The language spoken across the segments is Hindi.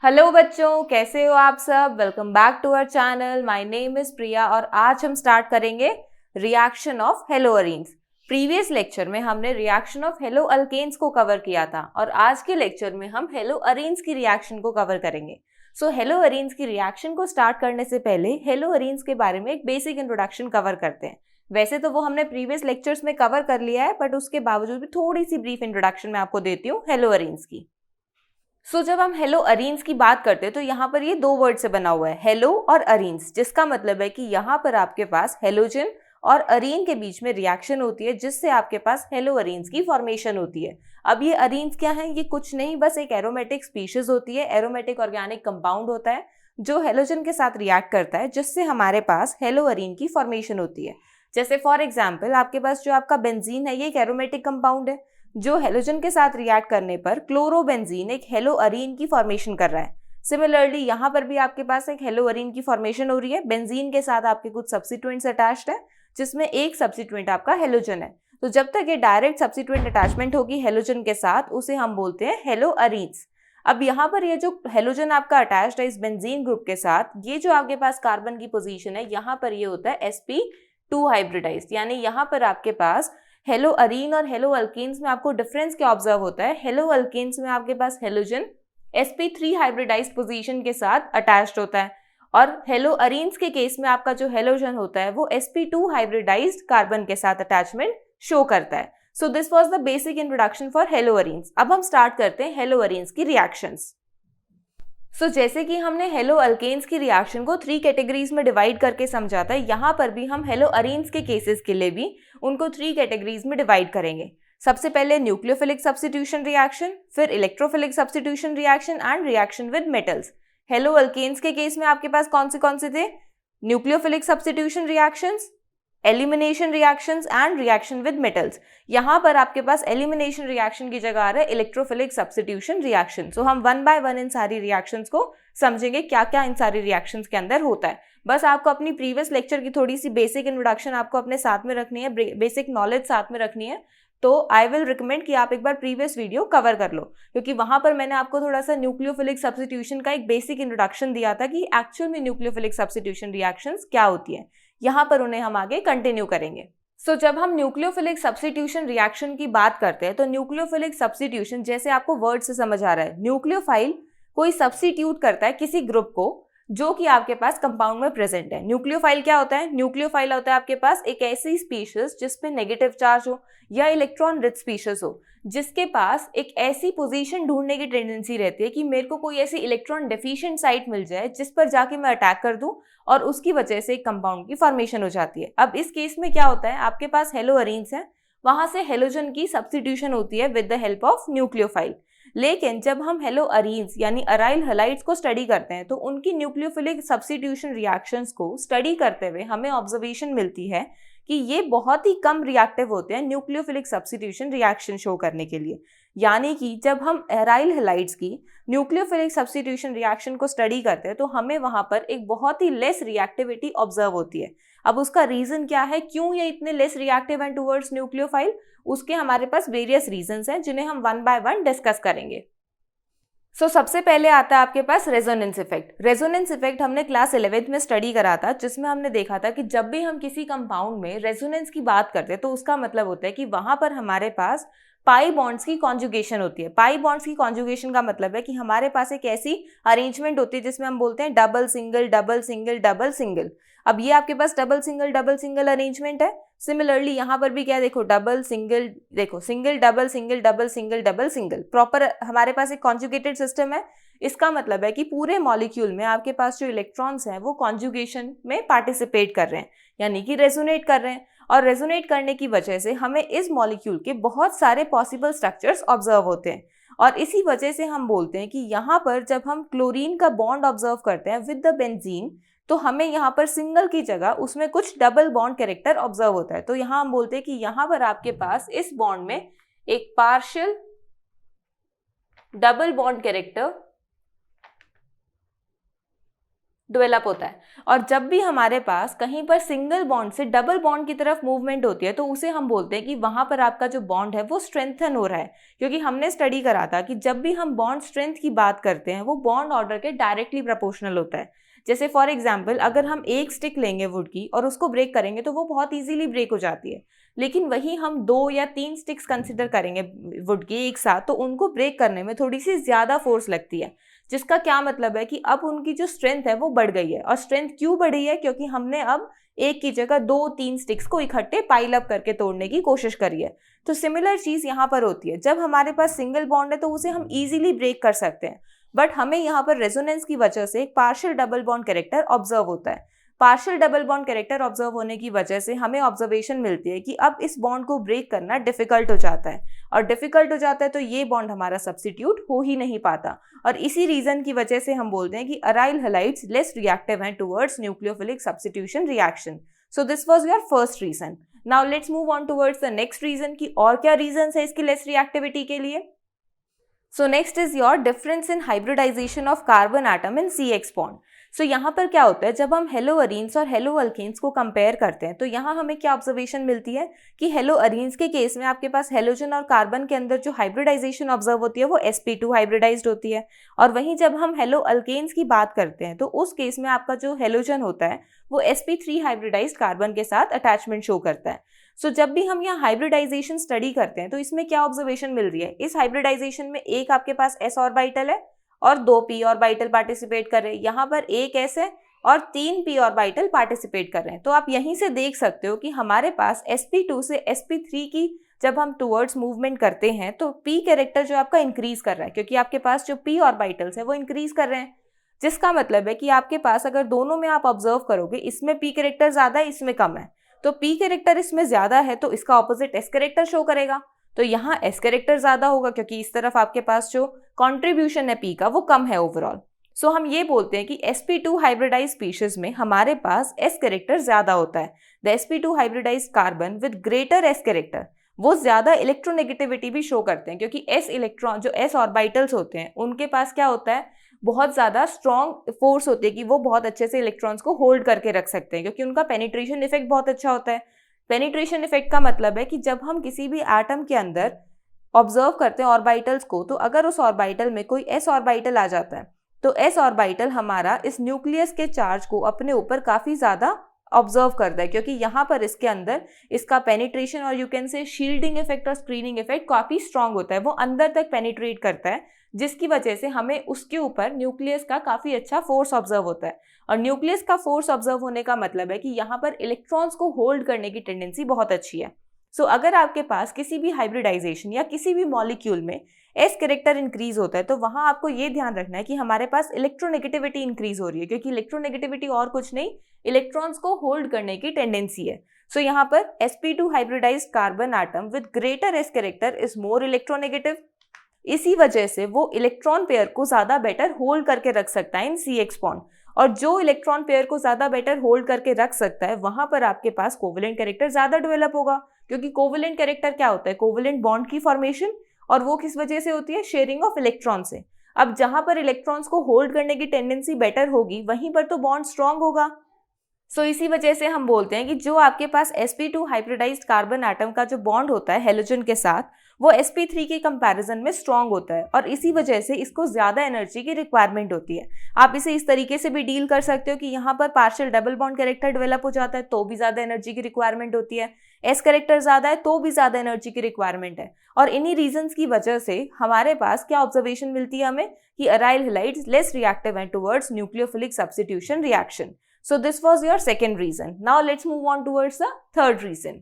हेलो बच्चों, कैसे हो आप सब। Welcome back to our channel. My name is Priya और आज हम स्टार्ट करेंगे reaction of haloarenes. Previous lecture में हमने रिएक्शन ऑफ हेलोअल्केन्स को कवर किया था और आज के लेक्चर में हम हेलोअरीन्स की रिएक्शन को कवर करेंगे। सो हेलोअरीन्स की रिएक्शन को स्टार्ट करने से पहले हेलोअरीन्स के बारे में एक बेसिक इंट्रोडक्शन कवर करते हैं। वैसे तो वो हमने प्रीवियस लेक्चर्स में कवर कर लिया है, बट उसके बावजूद भी थोड़ी सी ब्रीफ इंट्रोडक्शन मैं आपको देती हूँ हेलोअरीन्स की। जब हम हेलोअरीन्स की बात करते हैं तो यहाँ पर ये दो वर्ड से बना हुआ है, हेलो और अरीन्स, जिसका मतलब है कि यहाँ पर आपके पास हेलोजन और अरीन के बीच में रिएक्शन होती है जिससे आपके पास हेलोअरीन्स की फॉर्मेशन होती है। अब ये अरीन्स क्या है, ये कुछ नहीं बस एक एरोमेटिक स्पीशीज होती है, एरोमेटिक ऑर्गेनिक कंपाउंड होता है जो हेलोजन के साथ रिएक्ट करता है जिससे हमारे पास हेलोअरीन की फॉर्मेशन होती है। जैसे फॉर एग्जाम्पल आपके पास जो आपका बेंजीन है ये एक एरोमेटिक कंपाउंड है जो हेलोजन के साथ रिएक्ट करने पर क्लोरोबेंजीन एक हेलोअरीन की फॉर्मेशन कर रहा है। सिमिलरली यहाँ पर भी आपके पास एक हेलोअरीन की फॉर्मेशन हो रही है। बेंजीन के साथ आपके कुछ सब्स्टिट्यूएंट्स अटैच्ड है जिसमें एक सब्स्टिट्यूएंट आपका हेलोजन है। तो जब तक ये डायरेक्ट सब्स्टिट्यूएंट अटैचमेंट होगी हेलोजन के साथ उसे हम बोलते हैं हेलोअरीन्स। अब यहाँ पर ये जो हेलोजन आपका अटैच्ड है इस बेंजीन ग्रुप के साथ, ये जो आपके पास कार्बन की पोजीशन है यहाँ पर ये होता है sp2 हाइब्रिडाइज्ड, यानी यहाँ पर आपके पास हेलोअरीन और हेलोअल्केन्स में आपको डिफरेंस क्या ऑब्जर्व होता है। हेलोअल्केन्स में आपके पास हेलोजन sp3 हाइब्रिडाइज्ड पोजीशन के साथ अटैच्ड होता है और हेलोअरीन्स के केस में आपका जो हेलोजन होता है वो sp2 हाइब्रिडाइज्ड कार्बन के साथ अटैचमेंट शो करता है। So this was the basic introduction for haloarenes. अब हम स्टार्ट करते हैं हेलोअरीन्स की रिएक्शंस। जैसे कि हमने हेलोअल्केन्स की रिएक्शन को 3 कैटेगरीज में डिवाइड करके समझा था, यहाँ पर भी हम हेलोअरीन्स के केसेस के लिए भी उनको 3 कैटेगरीज में डिवाइड करेंगे। सबसे पहले न्यूक्लियोफिलिक सब्स्टिट्यूशन रिएक्शन, फिर electrophilic substitution reaction and reaction with metals. Haloalkanes के केस में आपके पास कौन से थे? Nucleophilic substitution reactions, elimination reactions and reaction with metals. यहाँ पर आपके पास एलिमिनेशन रिएक्शन की जगह आ रहा है इलेक्ट्रोफिलिक सब्स्टिट्यूशन रिएक्शन। सो हम वन बाय वन इन सारी रिएक्शंस को समझेंगे क्या क्या इन सारी रिएक्शंस के अंदर होता है। बस आपको अपनी प्रीवियस लेक्चर की थोड़ी सी बेसिक इंट्रोडक्शन आपको अपने साथ में रखनी है, बेसिक नॉलेज साथ में रखनी है। तो आई विल रिकमेंड कि आप एक बार प्रीवियस वीडियो कवर कर लो, क्योंकि वहां पर मैंने आपको थोड़ा सा न्यूक्लियोफिलिक सब्स्टिट्यूशन का एक बेसिक इंट्रोडक्शन दिया था कि एक्चुअल में न्यूक्लियोफिलिक सब्स्टिट्यूशन रिएक्शंस क्या होती है। यहाँ पर उन्हें हम आगे कंटिन्यू करेंगे। जब हम न्यूक्लियोफिलिक सब्स्टिट्यूशन रिएक्शन की बात करते हैं तो न्यूक्लियोफिलिक सब्स्टिट्यूशन जैसे आपको वर्ड से समझ आ रहा है, न्यूक्लियोफाइल कोई सब्स्टिट्यूट करता है किसी ग्रुप को जो कि आपके पास कंपाउंड में प्रेजेंट है। न्यूक्लियोफाइल क्या होता है? न्यूक्लियोफाइल होता है आपके पास एक ऐसी स्पीशीज जिसपे नेगेटिव चार्ज हो या इलेक्ट्रॉन रिच स्पीशीज हो जिसके पास एक ऐसी पोजीशन ढूंढने की टेंडेंसी रहती है कि मेरे को कोई ऐसी इलेक्ट्रॉन डेफिशिएंट साइट मिल जाए जिस पर जाके मैं अटैक कर दूं और उसकी वजह से एक कंपाउंड की फॉर्मेशन हो जाती है। अब इस केस में क्या होता है, आपके पास हेलोअरीन्स है, वहां से हेलोजन की सब्स्टिट्यूशन होती है with the help of nucleophile. लेकिन जब हम हेलोअरीन्स यानी अराइल हैलाइड्स को स्टडी करते हैं तो उनकी न्यूक्लियोफिलिक सब्स्टिट्यूशन रिएक्शंस को स्टडी करते हुए हमें ऑब्जर्वेशन मिलती है कि ये बहुत ही कम रिएक्टिव होते हैं न्यूक्लियोफिलिक सब्स्टिट्यूशन रिएक्शन शो करने के लिए। यानी कि जब हम अराइल हैलाइड्स की न्यूक्लियोफिलिक सब्स्टिट्यूशन रिएक्शन को स्टडी करते हैं तो हमें वहां पर एक बहुत ही लेस रिएक्टिविटी ऑब्जर्व होती है। अब उसका रीजन क्या है, क्यों ये इतने लेस रिएक्टिव हैं टुवर्ड्स न्यूक्लियोफाइल? उसके हमारे पास वेरियस रीजंस हैं जिन्हें हम वन बाय वन डिस्कस करेंगे। सबसे पहले आता है आपके पास रेजोनेंस इफेक्ट। रेजोनेंस इफेक्ट हमने क्लास 11th में स्टडी करा था, जिसमें हमने देखा था कि जब भी हम किसी कंपाउंड में रेजोनेंस की बात करते हैं तो उसका मतलब होता है कि वहां पर हमारे पास पाई बॉन्ड्स की कॉन्जुगेशन होती है। पाई बॉन्ड्स की कॉन्जुगेशन का मतलब है कि हमारे पास एक ऐसी अरेंजमेंट होती है जिसमें हम बोलते हैं double single double single double single. अब ये आपके पास डबल सिंगल अरेंजमेंट है। सिमिलरली यहाँ पर भी क्या देखो, डबल सिंगल, देखो single double single double single double single, proper हमारे पास एक कॉन्जुगेटेड सिस्टम है। इसका मतलब है कि पूरे मॉलिक्यूल में आपके पास जो इलेक्ट्रॉन्स हैं वो कॉन्जुगेशन में पार्टिसिपेट कर रहे हैं, यानी कि रेजोनेट कर रहे हैं। और रेजोनेट करने की वजह से हमें इस मॉलिक्यूल के बहुत सारे पॉसिबल स्ट्रक्चर्स ऑब्जर्व होते हैं और इसी वजह से हम बोलते हैं कि यहाँ पर जब हम क्लोरीन का बॉन्ड ऑब्जर्व करते हैं विद द बेंजीन तो हमें यहाँ पर सिंगल की जगह उसमें कुछ डबल बॉन्ड कैरेक्टर ऑब्जर्व होता है। तो यहाँ हम बोलते हैं कि यहाँ पर आपके पास इस बॉन्ड में एक partial double bond character develop होता है। और जब भी हमारे पास कहीं पर सिंगल बॉन्ड से डबल बॉन्ड की तरफ मूवमेंट होती है तो उसे हम बोलते हैं कि वहां पर आपका जो बॉन्ड है वो स्ट्रेंथन हो रहा है, क्योंकि हमने स्टडी करा था कि जब भी हम बॉन्ड स्ट्रेंथ की बात करते हैं वो बॉन्ड ऑर्डर के डायरेक्टली प्रोपोर्शनल होता है। जैसे फॉर एग्जाम्पल अगर हम एक स्टिक लेंगे वुड की और उसको ब्रेक करेंगे तो वो बहुत ईजिली ब्रेक हो जाती है, लेकिन वही हम 2 या 3 स्टिक्स कंसिडर करेंगे वुड की एक साथ तो उनको ब्रेक करने में थोड़ी सी ज्यादा फोर्स लगती है, जिसका क्या मतलब है कि अब उनकी जो स्ट्रेंथ है वो बढ़ गई है। और स्ट्रेंथ क्यों बढ़ी है? क्योंकि हमने अब एक की जगह 2-3 स्टिक्स को इकट्ठे पाइल अप करके तोड़ने की कोशिश करी है। तो सिमिलर चीज यहाँ पर होती है, जब हमारे पास सिंगल बॉन्ड है तो उसे हम इजीली ब्रेक कर सकते हैं, बट हमें यहाँ पर रेजोनेंस की वजह से एक partial double bond character observe होता है। Partial double bond character observe होने की वजह से हमें ऑब्जर्वेशन मिलती है कि अब इस बॉन्ड को ब्रेक करना डिफिकल्ट हो जाता है, और डिफिकल्ट हो जाता है तो ये बॉन्ड हमारा सब्स्टिट्यूट हो ही नहीं पाता। और इसी रीजन की वजह से हम बोलते हैं कि अराइल हैलाइड्स लेस रिएक्टिव हैं towards nucleophilic substitution reaction. So this was your first reason. Now let's move on towards the next reason कि और क्या रीजन है इसकी लेस रिएक्टिविटी के लिए। So next is your difference in hybridization of carbon atom in CX bond. So यहाँ पर क्या होता है, जब हम हेलोअरीन्स और हेलोअल्केन्स को कंपेयर करते हैं तो यहाँ हमें क्या ऑब्जर्वेशन मिलती है कि हेलोअरीन्स के केस में आपके पास हेलोजन और कार्बन के अंदर जो हाइब्रिडाइजेशन ऑब्जर्व होती है वो sp2 हाइब्रिडाइज्ड होती है, और वहीं जब हम हेलोअल्केन्स की बात करते हैं तो उस केस में आपका जो हेलोजन होता है वो sp3 हाइब्रिडाइज्ड कार्बन के साथ अटैचमेंट शो करता है। सो जब भी हम यहाँ हाइब्रिडाइजेशन स्टडी करते हैं तो इसमें क्या ऑब्जर्वेशन मिल रही है, इस हाइब्रिडाइजेशन में एक आपके पास s ऑर्बिटल है और 2 p ऑर्बिटल पार्टिसिपेट कर रहे हैं, यहाँ पर एक s है और 3 p ऑर्बिटल पार्टिसिपेट कर रहे हैं। तो आप यहीं से देख सकते हो कि हमारे पास sp2 से sp3 की जब हम टुवर्ड्स मूवमेंट करते हैं तो p कैरेक्टर जो आपका इंक्रीज कर रहा है, क्योंकि आपके पास जो p ऑर्बिटल्स है वो इंक्रीज कर रहे हैं, जिसका मतलब है कि आपके पास अगर दोनों में आप ऑब्जर्व करोगे इसमें p कैरेक्टर ज्यादा है इसमें कम है, तो p कैरेक्टर इसमें ज्यादा है तो इसका ऑपोजिट s कैरेक्टर शो करेगा, तो यहाँ s कैरेक्टर ज्यादा होगा क्योंकि इस तरफ आपके पास जो कंट्रीब्यूशन है p का वो कम है ओवरऑल। सो हम ये बोलते हैं कि sp2 हाइब्रिडाइज स्पीशीज में हमारे पास s कैरेक्टर ज्यादा होता है। The sp2 hybridize carbon with greater s character वो ज्यादा इलेक्ट्रोनेगेटिविटी भी शो करते हैं, क्योंकि s इलेक्ट्रॉन जो s ऑर्बिटल्स होते हैं उनके पास क्या होता है, बहुत ज्यादा स्ट्रॉन्ग फोर्स होती है कि वो बहुत अच्छे से इलेक्ट्रॉन्स को होल्ड करके रख सकते हैं, क्योंकि उनका पेनिट्रेशन इफेक्ट बहुत अच्छा होता है। पेनिट्रेशन इफेक्ट का मतलब है कि जब हम किसी भी एटम के अंदर ऑब्जर्व करते हैं ऑर्बिटल्स को, तो अगर उस ऑर्बिटल में कोई s ऑर्बिटल आ जाता है तो s ऑर्बिटल हमारा इस न्यूक्लियस के चार्ज को अपने ऊपर काफी ज्यादा ऑब्जर्व करता है, क्योंकि यहाँ पर इसके अंदर इसका पेनिट्रेशन और you can say shielding effect और स्क्रीनिंग इफेक्ट काफी स्ट्रांग होता है, वो अंदर तक पेनिट्रेट करता है, जिसकी वजह से हमें उसके ऊपर न्यूक्लियस का काफी अच्छा फोर्स ऑब्जर्व होता है। और न्यूक्लियस का फोर्स ऑब्जर्व होने का मतलब है कि यहाँ पर इलेक्ट्रॉन्स को होल्ड करने की टेंडेंसी बहुत अच्छी है। सो अगर आपके पास किसी भी हाइब्रिडाइजेशन या किसी भी मॉलिक्यूल में s कैरेक्टर इंक्रीज होता है तो वहां आपको ये ध्यान रखना है कि हमारे पास इलेक्ट्रोनेगेटिविटी इंक्रीज हो रही है, क्योंकि इलेक्ट्रोनेगेटिविटी और कुछ नहीं, इलेक्ट्रॉन्स को होल्ड करने की टेंडेंसी है। सो यहाँ पर sp2 hybridised carbon atom with greater s character is more electronegative, इसी वजह से वो इलेक्ट्रॉन पेयर को ज्यादा बेटर होल्ड करके रख सकता है इन CX बॉन्ड, और जो इलेक्ट्रॉन पेयर को ज्यादा बेटर होल्ड करके रख सकता है वहां पर आपके पास कोवेलेंट कैरेक्टर ज्यादा डेवलप होगा, क्योंकि कोवेलेंट कैरेक्टर क्या होता है, कोवेलेंट बॉन्ड की फॉर्मेशन, और वो किस वजह से होती है, शेयरिंग ऑफ इलेक्ट्रॉन से। अब जहां पर इलेक्ट्रॉन्स को होल्ड करने की टेंडेंसी बेटर होगी वहीं पर तो बॉन्ड स्ट्रांग होगा। सो इसी वजह से हम बोलते हैं कि जो आपके पास sp2 हाइब्रिडाइज्ड कार्बन एटम का जो बॉन्ड होता है हेलोजन के साथ वो sp3 के कंपैरिजन में स्ट्रांग होता है, और इसी वजह से इसको ज्यादा एनर्जी की रिक्वायरमेंट होती है। आप इसे इस तरीके से भी डील कर सकते हो कि यहाँ पर partial double bond character develop हो जाता है तो भी ज्यादा एनर्जी की रिक्वायरमेंट होती है, s कैरेक्टर ज्यादा है तो भी ज्यादा एनर्जी की रिक्वायरमेंट है। और इन्हीं रीजंस की वजह से हमारे पास क्या ऑब्जर्वेशन मिलती है हमें कि अराइल हैलाइड्स लेस रिएक्टिव हैं towards nucleophilic substitution reaction. So this was your second reason. Now let's move on towards the third reason.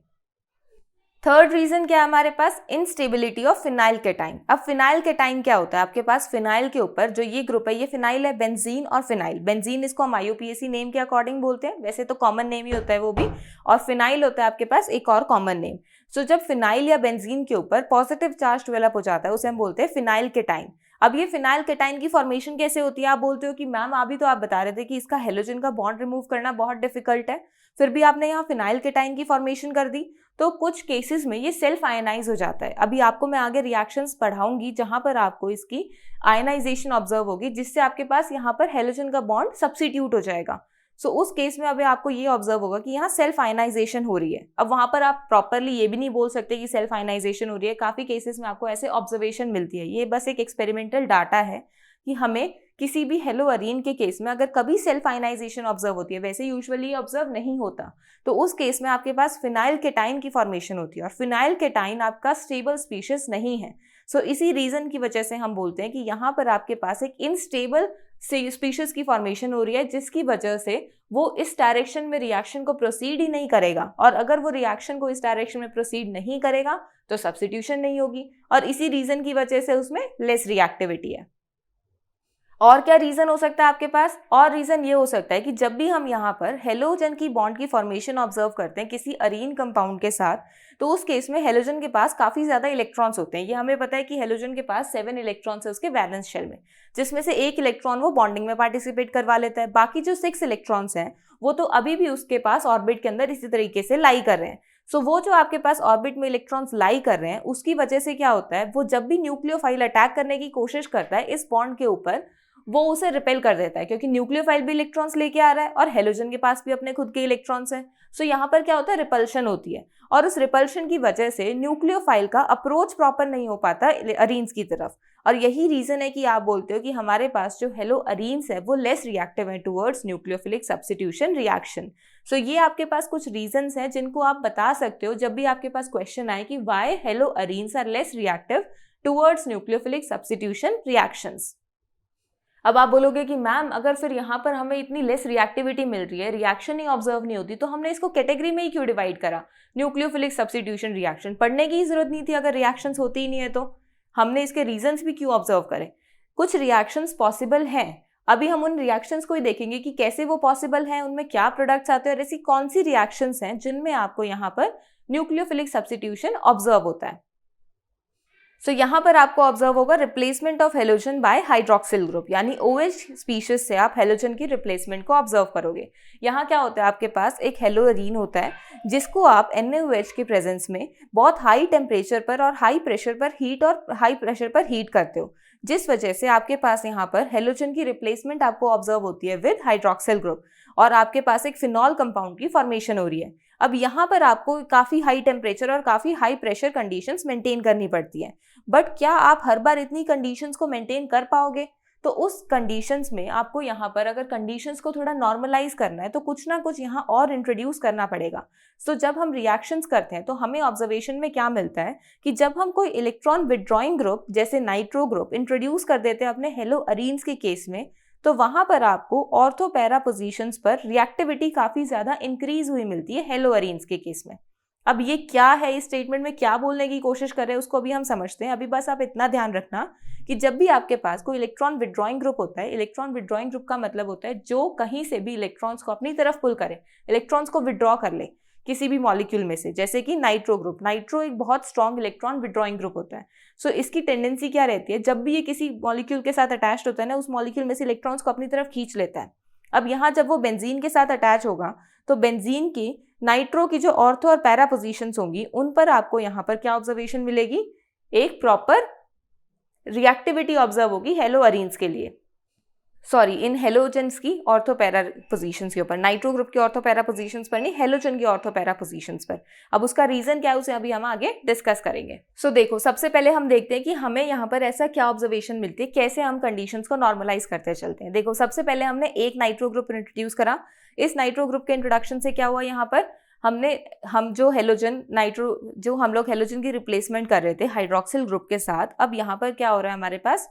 Third reason क्या है हमारे पास, इनस्टेबिलिटी ऑफ फिनाइल केटाइन। अब फिनाइल केटाइन क्या होता है, आपके पास फिनाइल के ऊपर जो ये ग्रुप है ये फिनाइल है, बेंजीन और फिनाइल। बेंजीन इसको हम IUPAC नेम के अकॉर्डिंग बोलते हैं, वैसे तो कॉमन नेम ही होता है वो भी, और फिनाइल होता है आपके पास एक और कॉमन नेम। सो जब फिनाइल या बेंजीन के ऊपर पॉजिटिव चार्ज डेवलप हो जाता है उसे हम बोलते हैं फिनाइल केटाइन। अब ये फिनाइल केटाइन की फॉर्मेशन कैसे होती है, आप बोलते हो कि मैम अभी तो आप बता रहे थे कि इसका हेलोजन का बॉन्ड रिमूव करना बहुत डिफिकल्ट है। फिर भी आपने यहाँ फिनाइल केटाइन की फॉर्मेशन कर दी, तो कुछ केसेस में ये सेल्फ आयनाइज हो जाता है। अभी आपको मैं आगे रिएक्शंस पढ़ाऊंगी जहां पर आपको इसकी आयनाइजेशन ऑब्जर्व होगी, जिससे आपके पास यहाँ पर हेलोजन का बॉन्ड सब्स्टिट्यूट हो जाएगा। सो उस केस में अभी आपको ये ऑब्जर्व होगा कि यहाँ सेल्फ आयनाइजेशन हो रही है। अब वहां पर आप प्रॉपरली ये भी नहीं बोल सकते कि सेल्फ आयनाइजेशन हो रही है, काफी केसेस में आपको ऐसे ऑब्जर्वेशन मिलती है। ये बस एक एक्सपेरिमेंटल डाटा है कि हमें किसी भी हेलोअरीन के केस में अगर कभी सेल्फ आयनाइजेशन ऑब्जर्व होती है, वैसे यूजुअली ऑब्जर्व नहीं होता, तो उस केस में आपके पास फिनाइल केटाइन की फॉर्मेशन होती है, और फिनाइल केटाइन आपका स्टेबल स्पीशीज नहीं है। सो इसी रीजन की वजह से हम बोलते हैं कि यहाँ पर आपके पास एक इनस्टेबल स्पीशीज की फॉर्मेशन हो रही है, जिसकी वजह से वो इस डायरेक्शन में रिएक्शन को प्रोसीड ही नहीं करेगा, और अगर वो रिएक्शन को इस डायरेक्शन में प्रोसीड नहीं करेगा तो सब्स्टिट्यूशन नहीं होगी, और इसी रीजन की वजह से उसमें लेस रिएक्टिविटी है। और क्या रीजन हो सकता है आपके पास? और रीजन ये हो सकता है कि जब भी हम यहाँ पर हेलोजन की बॉन्ड की फॉर्मेशन ऑब्जर्व करते हैं किसी अरीन कंपाउंड के साथ, तो उस केस में हेलोजन के पास काफी ज्यादा इलेक्ट्रॉन्स होते हैं। ये हमें पता है कि हेलोजन के पास 7 इलेक्ट्रॉन्स है उसके वैलेंस शेल में, जिसमें से 1 इलेक्ट्रॉन वो बॉन्डिंग में पार्टिसिपेट करवा लेता है। बाकी जो 6 इलेक्ट्रॉन्स हैं वो तो अभी भी उसके पास ऑर्बिट के अंदर इसी तरीके से लाई कर रहे हैं। सो वो जो आपके पास ऑर्बिट में इलेक्ट्रॉन्स लाई कर रहे हैं, उसकी वजह से क्या होता है, वो जब भी न्यूक्लियोफाइल अटैक करने की कोशिश करता है इस बॉन्ड के ऊपर, वो उसे रिपेल कर देता है, क्योंकि न्यूक्लियोफाइल भी इलेक्ट्रॉन्स लेके आ रहा है और हेलोजन के पास भी अपने खुद के इलेक्ट्रॉन्स हैं। सो यहाँ पर क्या होता है, रिपल्शन होती है, और उस रिपल्शन की वजह से न्यूक्लियोफाइल का अप्रोच प्रॉपर नहीं हो पाता अरीन्स की तरफ। और यही रीजन है कि आप बोलते हो कि हमारे पास जो हेलोअरीन्स है वो लेस रिएक्टिव है टुवर्ड्स न्यूक्लियोफिलिक सब्स्टिट्यूशन रिएक्शन। सो ये आपके पास कुछ रीजंस हैं जिनको आप बता सकते हो जब भी आपके पास क्वेश्चन आए कि why haloarenes are less reactive towards nucleophilic substitution reactions. अब आप बोलोगे कि मैम अगर फिर यहाँ पर हमें इतनी लेस रिएक्टिविटी मिल रही है, रिएक्शन ही ऑब्जर्व नहीं होती, तो हमने इसको कैटेगरी में ही क्यों डिवाइड करा? न्यूक्लियोफिलिक सब्स्टिट्यूशन रिएक्शन पढ़ने की ही जरूरत नहीं थी अगर रिएक्शंस होती ही नहीं है, तो हमने इसके रीजंस भी क्यों ऑब्जर्व करें? कुछ रिएक्शंस पॉसिबल हैं, अभी हम उन रिएक्शंस को ही देखेंगे कि कैसे वो पॉसिबल हैं, उनमें क्या प्रोडक्ट्स आते हैं, और ऐसी कौन सी रिएक्शंस हैं जिनमें आपको यहाँ पर न्यूक्लियोफिलिक सब्स्टिट्यूशन ऑब्जर्व होता है। सो यहाँ पर आपको ऑब्जर्व होगा replacement of halogen by hydroxyl group, यानी OH स्पीशीज से आप हेलोजन की रिप्लेसमेंट को ऑब्जर्व करोगे। यहाँ क्या होता है, आपके पास एक हेलोअरीन होता है जिसको आप NaOH के प्रेजेंस में बहुत हाई टेम्परेचर पर और हाई प्रेशर पर हीट करते हो, जिस वजह से आपके पास यहाँ पर हेलोजन की रिप्लेसमेंट आपको ऑब्जर्व होती है विद हाइड्रोक्सिल ग्रुप, और आपके पास एक फिनॉल कंपाउंड की फॉर्मेशन हो रही है। अब यहाँ पर आपको काफ़ी हाई टेम्परेचर और काफ़ी हाई प्रेशर कंडीशंस मेंटेन करनी पड़ती है, बट क्या आप हर बार इतनी कंडीशंस को मेंटेन कर पाओगे? तो उस कंडीशंस में आपको यहाँ पर अगर कंडीशंस को थोड़ा नॉर्मलाइज करना है तो कुछ ना कुछ यहाँ और इंट्रोड्यूस करना पड़ेगा। सो जब हम रिएक्शंस करते हैं तो हमें ऑब्जर्वेशन में क्या मिलता है कि जब हम कोई इलेक्ट्रॉन विड्रॉइंग ग्रुप जैसे नाइट्रो ग्रुप इंट्रोड्यूस कर देते हैं अपने हेलोअरीन्स के केस में, तो वहां पर आपको ऑर्थो पैरा पोजीशंस पर रिएक्टिविटी काफी ज्यादा इंक्रीज हुई मिलती है हेलोअरीन्स के केस में। अब ये क्या है, इस स्टेटमेंट में क्या बोलने की कोशिश कर रहे हैं उसको अभी हम समझते हैं। अभी बस आप इतना ध्यान रखना कि जब भी आपके पास कोई इलेक्ट्रॉन विड्रॉइंग ग्रुप होता है, इलेक्ट्रॉन विड्रॉइंग ग्रुप का मतलब होता है जो कहीं से भी इलेक्ट्रॉन्स को अपनी तरफ पुल करे, इलेक्ट्रॉन्स को विड्रॉ कर ले किसी भी मॉलिक्यूल में से, जैसे कि नाइट्रो ग्रुप। नाइट्रो एक बहुत स्ट्रॉन्ग इलेक्ट्रॉन विड्रॉइंग ग्रुप होता है। सो इसकी टेंडेंसी क्या रहती है, जब भी ये किसी मॉलिक्यूल के साथ अटैच्ड होता है ना, उस मॉलिक्यूल में से इलेक्ट्रॉन्स को अपनी तरफ खींच लेता है। अब यहाँ जब वो बेंजीन के साथ अटैच होगा तो बेंजीन की नाइट्रो की जो ऑर्थो और पैरा पोजीशंस होंगी उन पर आपको यहाँ पर क्या ऑब्जर्वेशन मिलेगी, एक प्रॉपर रिएक्टिविटी ऑब्जर्व होगी हेलोअरीन्स के लिए, सॉरी इन हेलोजन्स की ऑर्थो पैरा पोजीशंस के ऊपर, नाइट्रो ग्रुप की ऑर्थो पैरा पोजीशंस पर नहीं, हेलोजन की ऑर्थो पैरा पोजीशंस पर। अब उसका रीजन क्या है उसे अभी हम आगे डिस्कस करेंगे। सो देखो, सबसे पहले हम देखते हैं कि हमें यहाँ पर ऐसा क्या ऑब्जर्वेशन मिलती है, कैसे हम कंडीशंस को नॉर्मलाइज करते चलते हैं। देखो, सबसे पहले हमने एक नाइट्रो ग्रुप इंट्रोड्यूस करा। इस नाइट्रो ग्रुप के इंट्रोडक्शन से क्या हुआ, यहाँ पर हम जो हम लोग हेलोजन की रिप्लेसमेंट कर रहे थे हाइड्रोक्सिल ग्रुप के साथ, अब यहाँ पर क्या हो रहा है हमारे पास,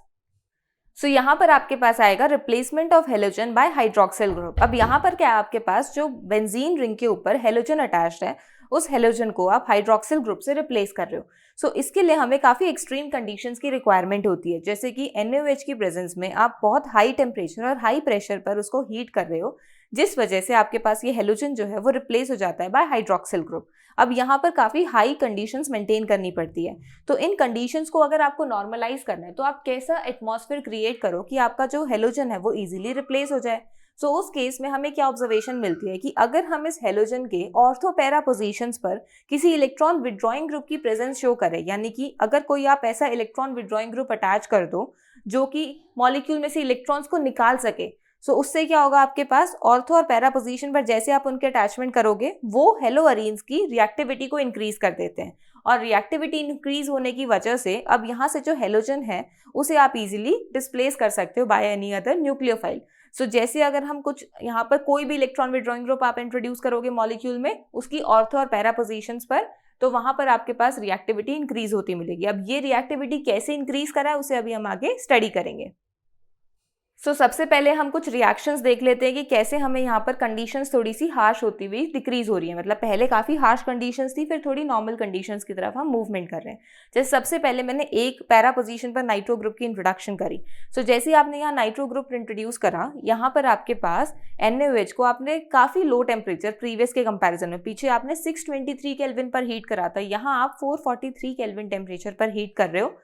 सो यहाँ पर आपके पास आएगा replacement of halogen by hydroxyl group. अब यहाँ पर क्या है, आपके पास जो बेंजीन रिंग के ऊपर हेलोजन अटैच्ड है उस हेलोजन को आप हाइड्रोक्सिल ग्रुप से रिप्लेस कर रहे हो। सो इसके लिए हमें काफ़ी एक्सट्रीम कंडीशंस की रिक्वायरमेंट होती है, जैसे कि NaOH की प्रेजेंस में आप बहुत हाई टेम्परेचर और हाई प्रेशर पर उसको हीट कर रहे हो, जिस वजह से आपके पास ये हेलोजन जो है वो रिप्लेस हो जाता है बाय हाइड्रोक्सिल ग्रुप। अब यहाँ पर काफ़ी हाई कंडीशंस मेंटेन करनी पड़ती है। तो इन कंडीशंस को अगर आपको नॉर्मलाइज करना है तो आप कैसा एटमॉस्फेयर क्रिएट करो कि आपका जो हेलोजन है वो इजीली रिप्लेस हो जाए। सो उस केस में हमें क्या ऑब्जर्वेशन मिलती है कि अगर हम इस हेलोजन के ऑर्थो पैरा पोजीशंस पर किसी इलेक्ट्रॉन विड्रॉइंग ग्रुप की प्रेजेंस शो करें, यानी कि अगर कोई आप ऐसा इलेक्ट्रॉन विड्रॉइंग ग्रुप अटैच कर दो जो कि मॉलिक्यूल में से इलेक्ट्रॉन्स को निकाल सके, सो उससे क्या होगा, आपके पास ऑर्थो और पैरा पोजीशन पर जैसे आप उनके अटैचमेंट करोगे वो हेलोअरीन्स की रिएक्टिविटी को इंक्रीज कर देते हैं। और रिएक्टिविटी इंक्रीज होने की वजह से अब यहाँ से जो हेलोजन है उसे आप इजीली डिस्प्लेस कर सकते हो बाय एनी अदर न्यूक्लियोफाइल। सो जैसे अगर हम कुछ यहाँ पर कोई भी इलेक्ट्रॉन विड्रॉइंग ग्रुप आप इंट्रोड्यूस करोगे मॉलिक्यूल में उसकी ऑर्थो और पैरा पोजीशंस पर, तो वहां पर आपके पास रिएक्टिविटी इंक्रीज होती मिलेगी। अब ये रिएक्टिविटी कैसे इंक्रीज करा है उसे अभी हम आगे स्टडी करेंगे। सो सबसे पहले हम कुछ रिएक्शंस देख लेते हैं कि कैसे हमें यहाँ पर कंडीशंस थोड़ी सी हार्श होती हुई डिक्रीज हो रही है। मतलब पहले काफ़ी हार्श कंडीशंस थी, फिर थोड़ी नॉर्मल कंडीशंस की तरफ हम मूवमेंट कर रहे हैं। जैसे सबसे पहले मैंने एक पैरा पोजीशन पर नाइट्रो ग्रुप की इंट्रोडक्शन करी। सो जैसे आपने यहाँ नाइट्रो ग्रुप इंट्रोड्यूस करा, यहाँ पर आपके पास NaOH को आपने काफ़ी लो टेम्परेचर प्रीवियस के कंपेरिजन में, पीछे आपने 623 केल्विन पर हीट करा था, यहाँ आप 443 केल्विन टेम्परेचर पर हीट कर रहे हो,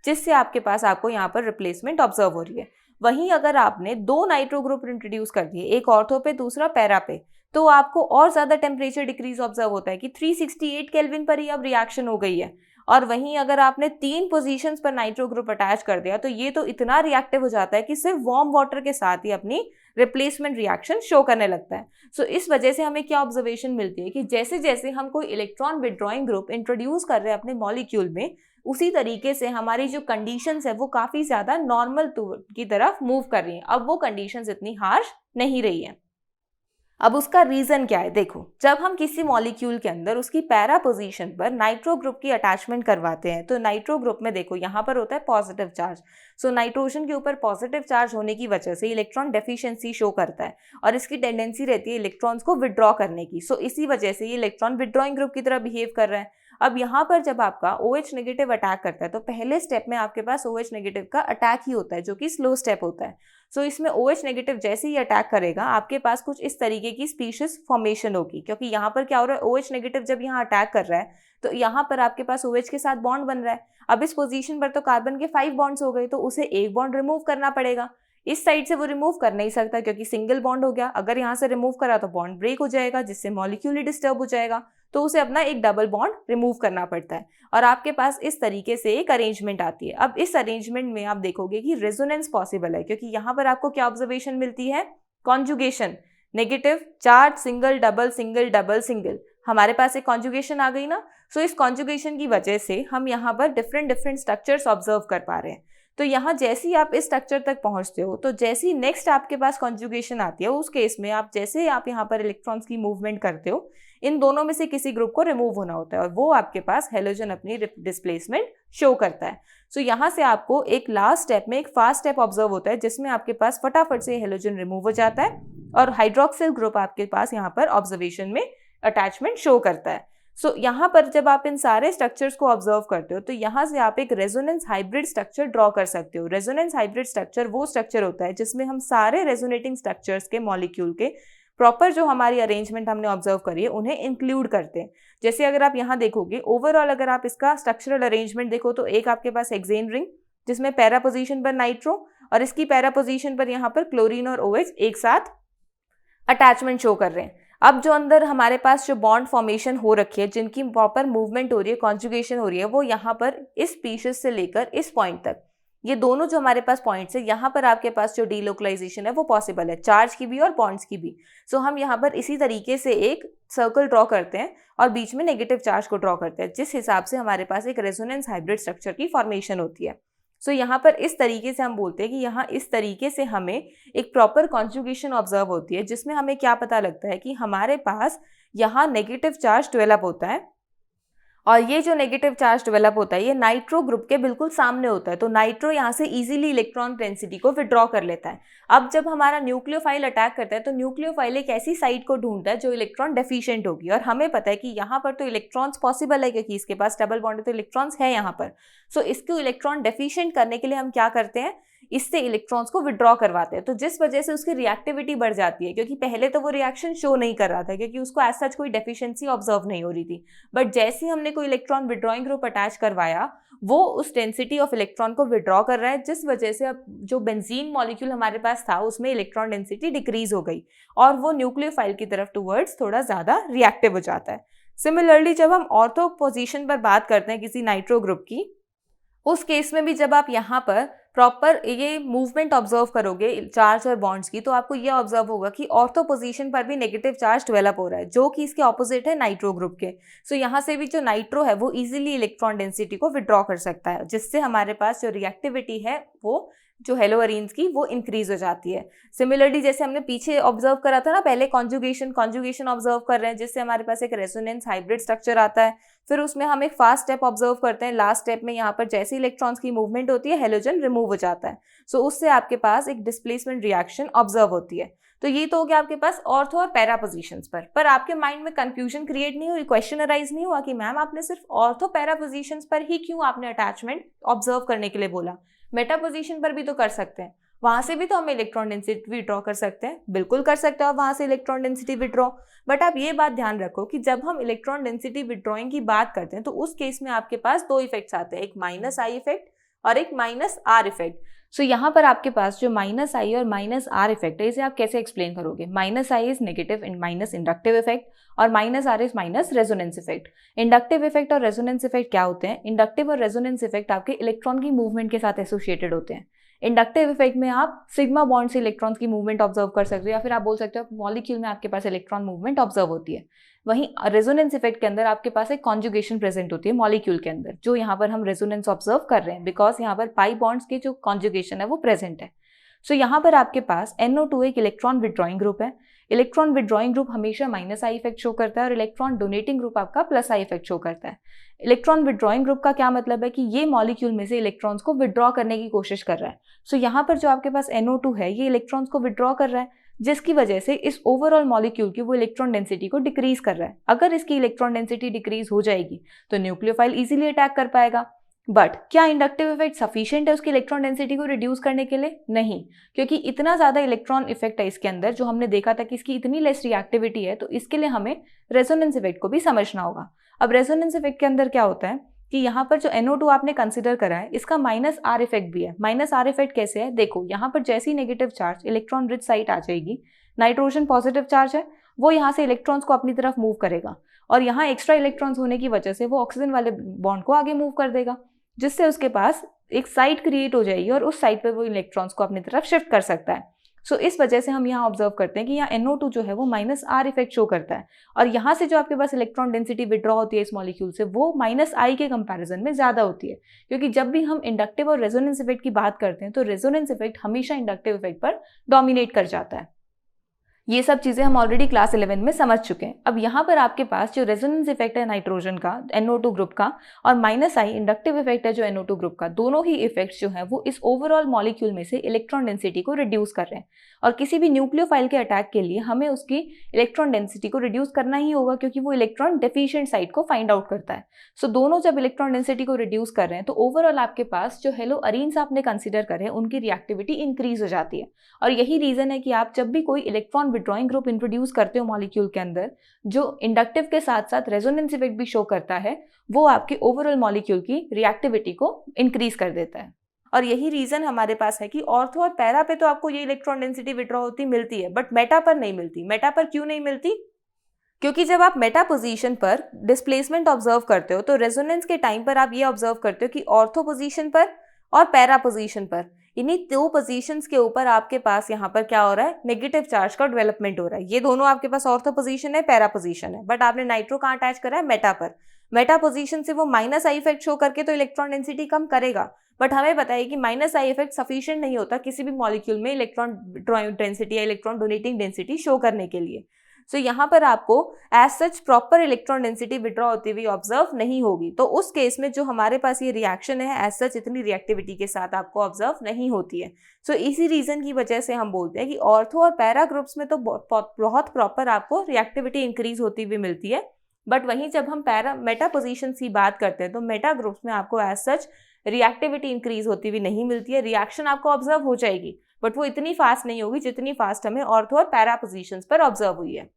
जिससे आपके पास आपको यहाँ पर रिप्लेसमेंट ऑब्जर्व हो रही है। वहीं अगर आपने दो नाइट्रो ग्रुप इंट्रोड्यूस कर दिए, एक ऑर्थो पे दूसरा पैरा पे, तो आपको और ज्यादा टेम्परेचर डिक्रीज ऑब्जर्व होता है कि 368 केल्विन पर ही अब रिएक्शन हो गई है। और वहीं अगर आपने 3 पोजीशंस पर नाइट्रो ग्रुप अटैच कर दिया तो ये तो इतना रिएक्टिव हो जाता है कि सिर्फ वार्म वाटर के साथ ही अपनी रिप्लेसमेंट रिएक्शन शो करने लगता है। सो इस वजह से हमें क्या ऑब्जर्वेशन मिलती है कि जैसे जैसे हम कोई इलेक्ट्रॉन विड्रॉइंग ग्रुप इंट्रोड्यूस कर रहे हैं अपने मॉलिक्यूल में, उसी तरीके से हमारी जो कंडीशंस है वो काफी ज्यादा नॉर्मल की तरफ मूव कर रही हैं। अब वो कंडीशंस इतनी हार्श नहीं रही है। अब उसका रीजन क्या है, देखो, जब हम किसी मॉलिक्यूल के अंदर उसकी पैरा पोजीशन पर नाइट्रो ग्रुप की अटैचमेंट करवाते हैं तो नाइट्रो ग्रुप में देखो यहाँ पर होता है पॉजिटिव चार्ज। सो नाइट्रोजन के ऊपर पॉजिटिव चार्ज होने की वजह से इलेक्ट्रॉन डेफिशिएंसी शो करता है और इसकी टेंडेंसी रहती है इलेक्ट्रॉन्स को विड्रॉ करने की। सो इसी वजह से ये इलेक्ट्रॉन विड्रॉइंग ग्रुप की तरह बिहेव कर रहा है। अब यहाँ पर जब आपका OH नेगेटिव अटैक करता है तो पहले स्टेप में आपके पास OH नेगेटिव का अटैक ही होता है, जो कि स्लो स्टेप होता है। सो इसमें OH नेगेटिव जैसे ही अटैक करेगा आपके पास कुछ इस तरीके की स्पीशीज फॉर्मेशन होगी, क्योंकि यहाँ पर क्या हो रहा है, OH नेगेटिव जब यहाँ अटैक कर रहा है तो यहाँ पर आपके पास OH के साथ बॉन्ड बन रहा है। अब इस पोजीशन पर तो कार्बन के 5 बॉन्ड्स हो गए, तो उसे एक बॉन्ड रिमूव करना पड़ेगा। इस साइड से वो रिमूव कर नहीं सकता क्योंकि सिंगल बॉन्ड हो गया। अगर यहाँ से रिमूव करा तो बॉन्ड ब्रेक हो जाएगा, जिससे मॉलिक्यूल ही डिस्टर्ब हो जाएगा, तो उसे अपना एक डबल बॉन्ड रिमूव करना पड़ता है और आपके पास इस तरीके से एक अरेंजमेंट आती है। अब इस अरेंजमेंट में आप देखोगे कि रेजोनेंस पॉसिबल है, क्योंकि यहाँ पर आपको क्या ऑब्जर्वेशन मिलती है, conjugation, negative charge, single double single double single, हमारे पास एक कॉन्जुगेशन आ गई ना। सो इस कॉन्जुगेशन की वजह से हम यहाँ पर डिफरेंट डिफरेंट स्ट्रक्चर्स ऑब्जर्व कर पा रहे हैं। तो यहाँ जैसे ही आप इस स्ट्रक्चर तक पहुंचते हो तो जैसे ही नेक्स्ट आपके पास कॉन्जुगेशन आती है, उस केस में आप जैसे आप यहाँ पर इलेक्ट्रॉन्स की मूवमेंट करते हो, इन दोनों में से किसी ग्रुप को रिमूव होना होता है और वो आपके पास हेलोजन अपनी डिस्प्लेसमेंट शो करता है। सो यहाँ से आपको एक लास्ट स्टेप में एक फास्ट स्टेप ऑब्जर्व होता है जिसमें आपके पास फटाफट से हेलोजन रिमूव हो जाता है और हाइड्रोक्सिल ग्रुप आपके पास यहाँ पर ऑब्जर्वेशन में अटैचमेंट शो करता है। सो यहाँ पर जब आप इन सारे स्ट्रक्चर्स को ऑब्जर्व करते हो तो यहाँ से आप एक रेजोनेंस हाइब्रिड स्ट्रक्चर ड्रॉ कर सकते हो। रेजोनेंस हाइब्रिड स्ट्रक्चर वो स्ट्रक्चर होता है जिसमें हम सारे रेजोनेटिंग स्ट्रक्चर्स के मॉलिक्यूल के प्रॉपर जो हमारी अरेंजमेंट हमने ऑब्जर्व करी है उन्हें इंक्लूड करते हैं। जैसे अगर आप यहाँ देखोगे ओवरऑल, अगर आप इसका स्ट्रक्चरल अरेंजमेंट देखो तो एक आपके पास हेक्सेन रिंग जिसमें पैरा पोजीशन पर नाइट्रो और इसकी पैरा पोजीशन पर यहाँ पर क्लोरीन और OH एक साथ अटैचमेंट शो कर रहे हैं। अब जो अंदर हमारे पास जो बॉन्ड फॉर्मेशन हो रखी है, जिनकी प्रॉपर मूवमेंट हो रही है, कॉन्जुगेशन हो रही है, वो यहाँ पर इस स्पीशीज से लेकर इस पॉइंट तक, ये दोनों जो हमारे पास पॉइंट्स है, यहाँ पर आपके पास जो डीलोकलाइजेशन है वो पॉसिबल है, चार्ज की भी और बॉन्ड्स की भी। सो हम यहाँ पर इसी तरीके से एक सर्कल ड्रॉ करते हैं और बीच में नेगेटिव चार्ज को ड्रॉ करते हैं, जिस हिसाब से हमारे पास एक रेजोनेंस हाइब्रिड स्ट्रक्चर की फॉर्मेशन होती है। सो यहाँ पर इस तरीके से हम बोलते हैं कि यहाँ इस तरीके से हमें एक प्रॉपर कॉन्जुगेशन ऑब्जर्व होती है, जिसमें हमें क्या पता लगता है कि हमारे पास यहाँ नेगेटिव चार्ज डेवलप होता है और ये जो नेगेटिव चार्ज डेवलप होता है ये नाइट्रो ग्रुप के बिल्कुल सामने होता है। तो नाइट्रो यहाँ से इजीली इलेक्ट्रॉन डेंसिटी को विड्रॉ कर लेता है। अब जब हमारा न्यूक्लियोफाइल अटैक करता है तो न्यूक्लियोफाइल एक ऐसी साइट को ढूंढता है जो इलेक्ट्रॉन डेफिशिएंट होगी और हमें पता है कि यहाँ पर तो इलेक्ट्रॉन्स पॉसिबल है क्योंकि इसके पास डबल बॉन्ड है, तो इलेक्ट्रॉन्स है यहाँ पर। सो इसको इलेक्ट्रॉन डेफिशिएंट करने के लिए हम क्या करते हैं, इससे इलेक्ट्रॉन्स को विड्रॉ करवाते हैं। तो जिस वजह से उसकी रिएक्टिविटी बढ़ जाती है, क्योंकि पहले तो वो रिएक्शन शो नहीं कर रहा था क्योंकि उसको एज सच कोई डेफिशिएंसी ऑब्जर्व नहीं हो रही थी, बट जैसे ही हमने कोई इलेक्ट्रॉन विड्रॉइंग ग्रुप अटैच करवाया वो उस डेंसिटी ऑफ इलेक्ट्रॉन को विड्रॉ कर रहा है, जिस वजह से अब जो बेंजीन मॉलिक्यूल हमारे पास था उसमें इलेक्ट्रॉन डेंसिटी डिक्रीज हो गई और वो न्यूक्लियोफाइल की तरफ टूवर्ड्स थोड़ा ज्यादा रिएक्टिव हो जाता है। सिमिलरली जब हम ऑर्थो पोजीशन पर बात करते हैं किसी नाइट्रो ग्रुप की, उस केस में भी जब आप यहाँ पर प्रॉपर ये मूवमेंट ऑब्जर्व करोगे चार्ज और बॉन्ड्स की, तो आपको ये ऑब्जर्व होगा कि ऑर्थो पोजीशन पर भी नेगेटिव चार्ज डेवलप हो रहा है, जो कि इसके ऑपोजिट है नाइट्रो ग्रुप के। सो यहाँ से भी जो नाइट्रो है वो इजीली इलेक्ट्रॉन डेंसिटी को विड्रॉ कर सकता है, जिससे हमारे पास जो रिएक्टिविटी है वो जो हेलोअरीन्स की वो इंक्रीज हो जाती है। सिमिलरली जैसे हमने पीछे ऑब्जर्व करा था ना, पहले कॉन्जुगेशन ऑब्जर्व कर रहे हैं, जिससे हमारे पास एक रेजोनेंस हाइब्रिड स्ट्रक्चर आता है। फिर उसमें हम एक फास्ट स्टेप ऑब्जर्व करते हैं, लास्ट स्टेप में यहाँ पर जैसे इलेक्ट्रॉन्स की मूवमेंट होती है हेलोजन रिमूव हो जाता है। सो उससे आपके पास एक डिस्प्लेसमेंट रिएक्शन ऑब्जर्व होती है। तो ये तो हो गया आपके पास ऑर्थो और पैरा पोजीशंस पर आपके माइंड में कंफ्यूजन क्रिएट नहीं हुई, क्वेश्चन अराइज नहीं हुआ कि मैम आपने सिर्फ ऑर्थो पैरा पोजीशंस पर ही क्यों आपने अटैचमेंट ऑब्जर्व करने के लिए बोला, मेटा पोजीशन पर भी तो कर सकते हैं, वहां से भी तो हम इलेक्ट्रॉन डेंसिटी विड्रॉ कर सकते हैं। बिल्कुल कर सकते हो आप वहां से इलेक्ट्रॉन डेंसिटी विड्रॉ, बट आप ये बात ध्यान रखो कि जब हम इलेक्ट्रॉन डेंसिटी विड्रॉइंग की बात करते हैं तो उस केस में आपके पास दो इफेक्ट्स आते हैं, एक माइनस आई इफेक्ट और एक माइनस आर इफेक्ट। सो यहाँ पर आपके पास जो माइनस आई और माइनस आर इफेक्ट है, इसे आप कैसे एक्सप्लेन करोगे? Minus I is negative and minus inductive effect और minus R is minus resonance effect. Inductive effect और रेजोनेंस इफेक्ट क्या होते हैं? इंडक्टिव और रेजोनेंस इफेक्ट आपके इलेक्ट्रॉन की मूवमेंट के साथ एसोसिएटेड होते हैं। इंडक्टिव इफेक्ट में आप सिग्मा बॉन्ड से इलेक्ट्रॉन्स की मूवमेंट ऑब्जर्व कर सकते हो, या फिर आप बोल सकते हो मॉलिक्यूल में आपके पास इलेक्ट्रॉन मूवमेंट ऑब्जर्व होती है। वहीं रेजोनेंस इफेक्ट के अंदर आपके पास एक कॉन्जुगेशन प्रेजेंट होती है मॉलिक्यूल के अंदर, जो यहाँ पर हम रेजोनेंस ऑब्जर्व कर रहे हैं बिकॉज यहाँ पर पाई बॉन्ड्स की जो कॉन्जुगेशन है वो प्रेजेंट है। सो यहाँ पर आपके पास NO2 एक इलेक्ट्रॉन विड्रॉइंग ग्रुप है। इलेक्ट्रॉन विड्रॉइंग ग्रुप हमेशा माइनस आई इफेक्ट शो करता है और इलेक्ट्रॉन डोनेटिंग ग्रुप आपका प्लस आई इफेक्ट शो करता है। इलेक्ट्रॉन विड्रॉइंग ग्रुप का क्या मतलब है कि ये मॉलिक्यूल में से इलेक्ट्रॉन्स को विड्रॉ करने की कोशिश कर रहा है। सो यहाँ पर जो आपके पास NO2 है ये इलेक्ट्रॉन्स को विड्रॉ कर रहा है, जिसकी वजह से इस ओवरऑल मॉलिक्यूल की वो इलेक्ट्रॉन डेंसिटी को डिक्रीज कर रहा है। अगर इसकी इलेक्ट्रॉन डेंसिटी डिक्रीज हो जाएगी तो न्यूक्लियोफाइल इजीली अटैक कर पाएगा। बट क्या इंडक्टिव इफेक्ट सफिशिएंट है उसकी इलेक्ट्रॉन डेंसिटी को रिड्यूस करने के लिए? नहीं, क्योंकि इतना ज्यादा इलेक्ट्रॉन इफेक्ट है इसके अंदर, जो हमने देखा था कि इसकी इतनी लेस रिएक्टिविटी है, तो इसके लिए हमें रेजोनेंस इफेक्ट को भी समझना होगा। अब रेजोनेंस इफेक्ट के अंदर क्या होता है कि यहाँ पर जो NO2 आपने कंसिडर करा है इसका माइनस आर इफेक्ट भी है। माइनस आर इफेक्ट कैसे है? देखो यहाँ पर जैसी negative charge electron rich site आ जाएगी, नाइट्रोजन पॉजिटिव चार्ज है, वो यहाँ से इलेक्ट्रॉन्स को अपनी तरफ मूव करेगा और यहाँ एक्स्ट्रा इलेक्ट्रॉन्स होने की वजह से वो ऑक्सीजन वाले बॉन्ड को आगे मूव कर देगा, जिससे उसके पास एक साइट क्रिएट हो जाएगी और उस साइट पर वो इलेक्ट्रॉन्स को अपनी तरफ शिफ्ट कर सकता है। सो इस वजह से हम यहाँ ऑब्जर्व करते हैं कि यहाँ NO2 जो है वो माइनस आर इफेक्ट शो करता है और यहाँ से जो आपके पास इलेक्ट्रॉन डेंसिटी विड्रॉ होती है इस मॉलिक्यूल से वो माइनस आई के कंपैरिजन में ज्यादा होती है, क्योंकि जब भी हम इंडक्टिव और रेजोनेंस इफेक्ट की बात करते हैं तो रेजोनेंस इफेक्ट हमेशा इंडक्टिव इफेक्ट पर डोमिनेट कर जाता है। ये सब चीजें हम ऑलरेडी क्लास 11 में समझ चुके हैं। अब यहाँ पर आपके पास जो रेजोनेंस इफेक्ट है नाइट्रोजन का NO2 ग्रुप का और माइनस आई इंडक्टिव इफेक्ट है जो NO2 ग्रुप का, दोनों ही इफेक्ट्स जो हैं वो इस ओवरऑल मॉलिक्यूल में से इलेक्ट्रॉन डेंसिटी को रिड्यूस कर रहे हैं और किसी भी न्यूक्लियोफाइल के अटैक के लिए हमें उसकी इलेक्ट्रॉन डेंसिटी को रिड्यूस करना ही होगा, क्योंकि वो इलेक्ट्रॉन डेफिशिएंट साइट को फाइंड आउट करता है। सो दोनों जब इलेक्ट्रॉन डेंसिटी को रिड्यूस कर रहे हैं तो ओवरऑल आपके पास जो हेलोअरीन्स आपने कंसिडर करे हैं उनकी रिएक्टिविटी इंक्रीज हो जाती है। और यही रीजन है कि आप जब भी कोई इलेक्ट्रॉन विड्रॉइंग ग्रुप इंट्रोड्यूस करते हो मॉलिक्यूल के अंदर, जो इंडक्टिव के साथ साथ रेजोनेंस इफेक्ट भी शो करता है, वो आपके ओवरऑल मॉलिक्यूल की रिएक्टिविटी को इंक्रीज कर देता है। और यही रीजन हमारे पास है कि ऑर्थो और पैरा पे तो आपको ये इलेक्ट्रॉन डेंसिटी विड्रॉ होती मिलती है, बट मेटा पर नहीं मिलती। मेटा पर क्यों नहीं मिलती? क्योंकि जब आप मेटा पोजीशन पर डिस्प्लेसमेंट ऑब्जर्व करते हो तो रेजोनेंस के टाइम पर आप ये ऑब्जर्व करते हो कि ऑर्थो पोजीशन पर और पैरा पोजीशन पर, इन्हीं दो पोजीशंस के ऊपर आपके पास यहाँ पर क्या हो रहा है? नेगेटिव चार्ज का डेवलपमेंट हो रहा है। ये दोनों आपके पास ऑर्थो पोजीशन है, पैरा पोजीशन है, बट आपने नाइट्रो कहाँ अटैच करा है? मेटा पर। मेटा पोजीशन से वो माइनस आई इफेक्ट शो करके तो इलेक्ट्रॉन डेंसिटी कम करेगा, बट हमें पता है कि माइनस आई इफेक्ट सफिशिएंट नहीं होता किसी भी मॉलिक्यूल में इलेक्ट्रॉन डेंसिटी या इलेक्ट्रॉन डोनेटिंग डेंसिटी शो करने के लिए। सो यहाँ पर आपको as such proper electron density withdraw होती हुई ऑब्जर्व नहीं होगी। तो उस केस में जो हमारे पास ये रिएक्शन है एज सच इतनी रिएक्टिविटी के साथ आपको ऑब्जर्व नहीं होती है। सो इसी रीजन की वजह से हम बोलते हैं कि ऑर्थो और पैरा ग्रुप्स में तो बहुत प्रॉपर आपको रिएक्टिविटी इंक्रीज होती हुई मिलती है, बट वहीं जब हम मेटा पोजीशन की बात करते हैं तो मेटा ग्रुप्स में आपको एज सच रिएक्टिविटी इंक्रीज होती हुई नहीं मिलती है। रिएक्शन आपको ऑब्जर्व हो जाएगी बट वो इतनी फास्ट नहीं होगी जितनी फास्ट हमें ऑर्थो और पैरा पोजीशंस पर ऑब्जर्व हुई है।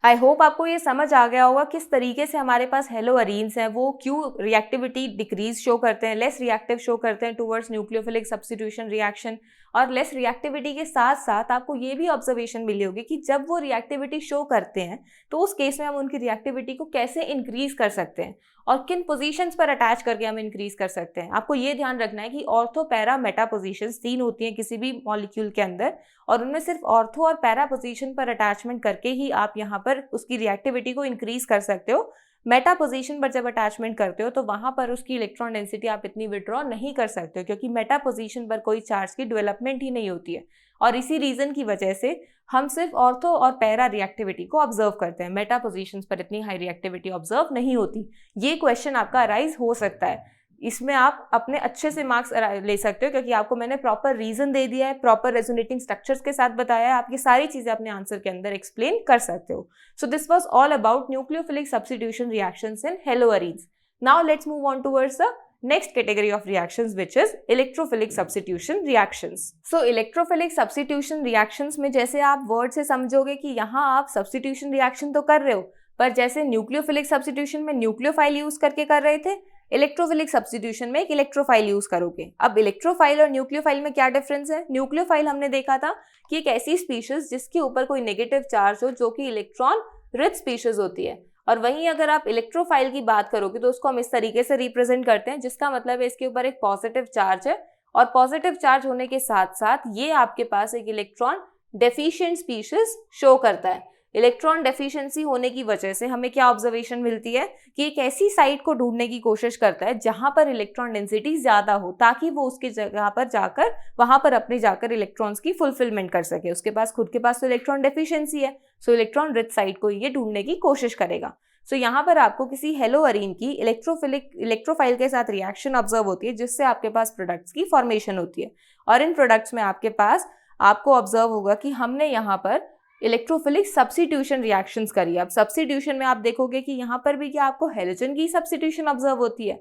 आई होप आपको ये समझ आ गया होगा किस तरीके से हमारे पास हेलोअरीन्स हैं, वो क्यों रिएक्टिविटी डिक्रीज शो करते हैं, लेस रिएक्टिव शो करते हैं टुवर्ड्स न्यूक्लियोफिलिक सब्स्टिट्यूशन रिएक्शन। और लेस रिएक्टिविटी के साथ साथ आपको ये भी ऑब्जर्वेशन मिली होगी कि जब वो रिएक्टिविटी शो करते हैं तो उस केस में हम उनकी रिएक्टिविटी को कैसे इंक्रीज कर सकते हैं और किन पोजीशंस पर अटैच करके हम इंक्रीज कर सकते हैं। आपको ये ध्यान रखना है कि ऑर्थो पैरा मेटा पोजीशंस 3 होती हैं किसी भी मॉलिक्यूल के अंदर, और उनमें सिर्फ ऑर्थो और पैरा पोजीशन पर अटैचमेंट करके ही आप यहाँ पर उसकी रिएक्टिविटी को इंक्रीज कर सकते हो। मेटा पोजीशन पर जब अटैचमेंट करते हो तो वहां पर उसकी इलेक्ट्रॉन डेंसिटी आप इतनी विड्रॉ नहीं कर सकते हो, क्योंकि मेटा पोजीशन पर कोई चार्ज की डेवलपमेंट ही नहीं होती है। और इसी रीजन की वजह से हम सिर्फ ऑर्थो और पैरा रिएक्टिविटी को ऑब्जर्व करते हैं, मेटा पोजीशंस पर इतनी हाई रिएक्टिविटी ऑब्जर्व नहीं होती। ये क्वेश्चन आपका अराइज हो सकता है, इसमें आप अपने अच्छे से मार्क्स ले सकते हो क्योंकि आपको मैंने प्रॉपर रीजन दे दिया है, प्रॉपर रेजोनेटिंग स्ट्रक्चर्स के साथ बताया है, आप ये सारी चीजें अपने आंसर के अंदर एक्सप्लेन कर सकते हो। So this was all about nucleophilic substitution reactions in haloarenes. Now let's move on towards the next category of reactions, which is electrophilic substitution reactions. So electrophilic substitution reactions में जैसे आप वर्ड से समझोगे कि यहाँ आप substitution reaction तो कर रहे हो, पर जैसे न्यूक्लियोफिलिक सब्स्टिट्यूशन में न्यूक्लियोफाइल यूज करके कर रहे थे, इलेक्ट्रोफिलिक सब्स्टिट्यूशन में एक इलेक्ट्रोफाइल यूज करोगे। अब इलेक्ट्रोफाइल और न्यूक्लियोफाइल में क्या डिफरेंस है? न्यूक्लियोफाइल हमने देखा था कि एक ऐसी स्पीशीज जिसके ऊपर कोई नेगेटिव चार्ज हो, जो कि इलेक्ट्रॉन रिच स्पीशीज होती है। और वहीं अगर आप इलेक्ट्रोफाइल की बात करोगे तो उसको हम इस तरीके से रिप्रेजेंट करते हैं, जिसका मतलब है इसके ऊपर एक पॉजिटिव चार्ज है, और पॉजिटिव चार्ज होने के साथ साथ ये आपके पास एक इलेक्ट्रॉन डेफिशिएंट स्पीशीज शो करता है। इलेक्ट्रॉन डेफिशिएंसी होने की वजह से हमें क्या ऑब्जर्वेशन मिलती है कि एक ऐसी साइट को ढूंढने की कोशिश करता है जहां पर इलेक्ट्रॉन डेंसिटी ज्यादा हो, ताकि वो उसकी जगह पर जाकर वहां पर अपने जाकर इलेक्ट्रॉन्स की फुलफिलमेंट कर सके। उसके पास खुद के पास तो इलेक्ट्रॉन डेफिशिएंसी है, सो इलेक्ट्रॉन रिच साइट को ये ढूंढने की कोशिश करेगा। सो यहाँ पर आपको किसी हेलोअरीन की इलेक्ट्रोफाइल के साथ रिएक्शन ऑब्जर्व होती है, जिससे आपके पास प्रोडक्ट्स की फॉर्मेशन होती है। और इन प्रोडक्ट्स में आपके पास आपको ऑब्जर्व होगा कि हमने यहाँ पर इलेक्ट्रोफिलिक सब्स्टिट्यूशन रिएक्शंस करी। अब सब्स्टिट्यूशन में आप देखोगे कि यहाँ पर भी क्या आपको हेलोजन की सब्स्टिट्यूशन ऑब्जर्व होती है?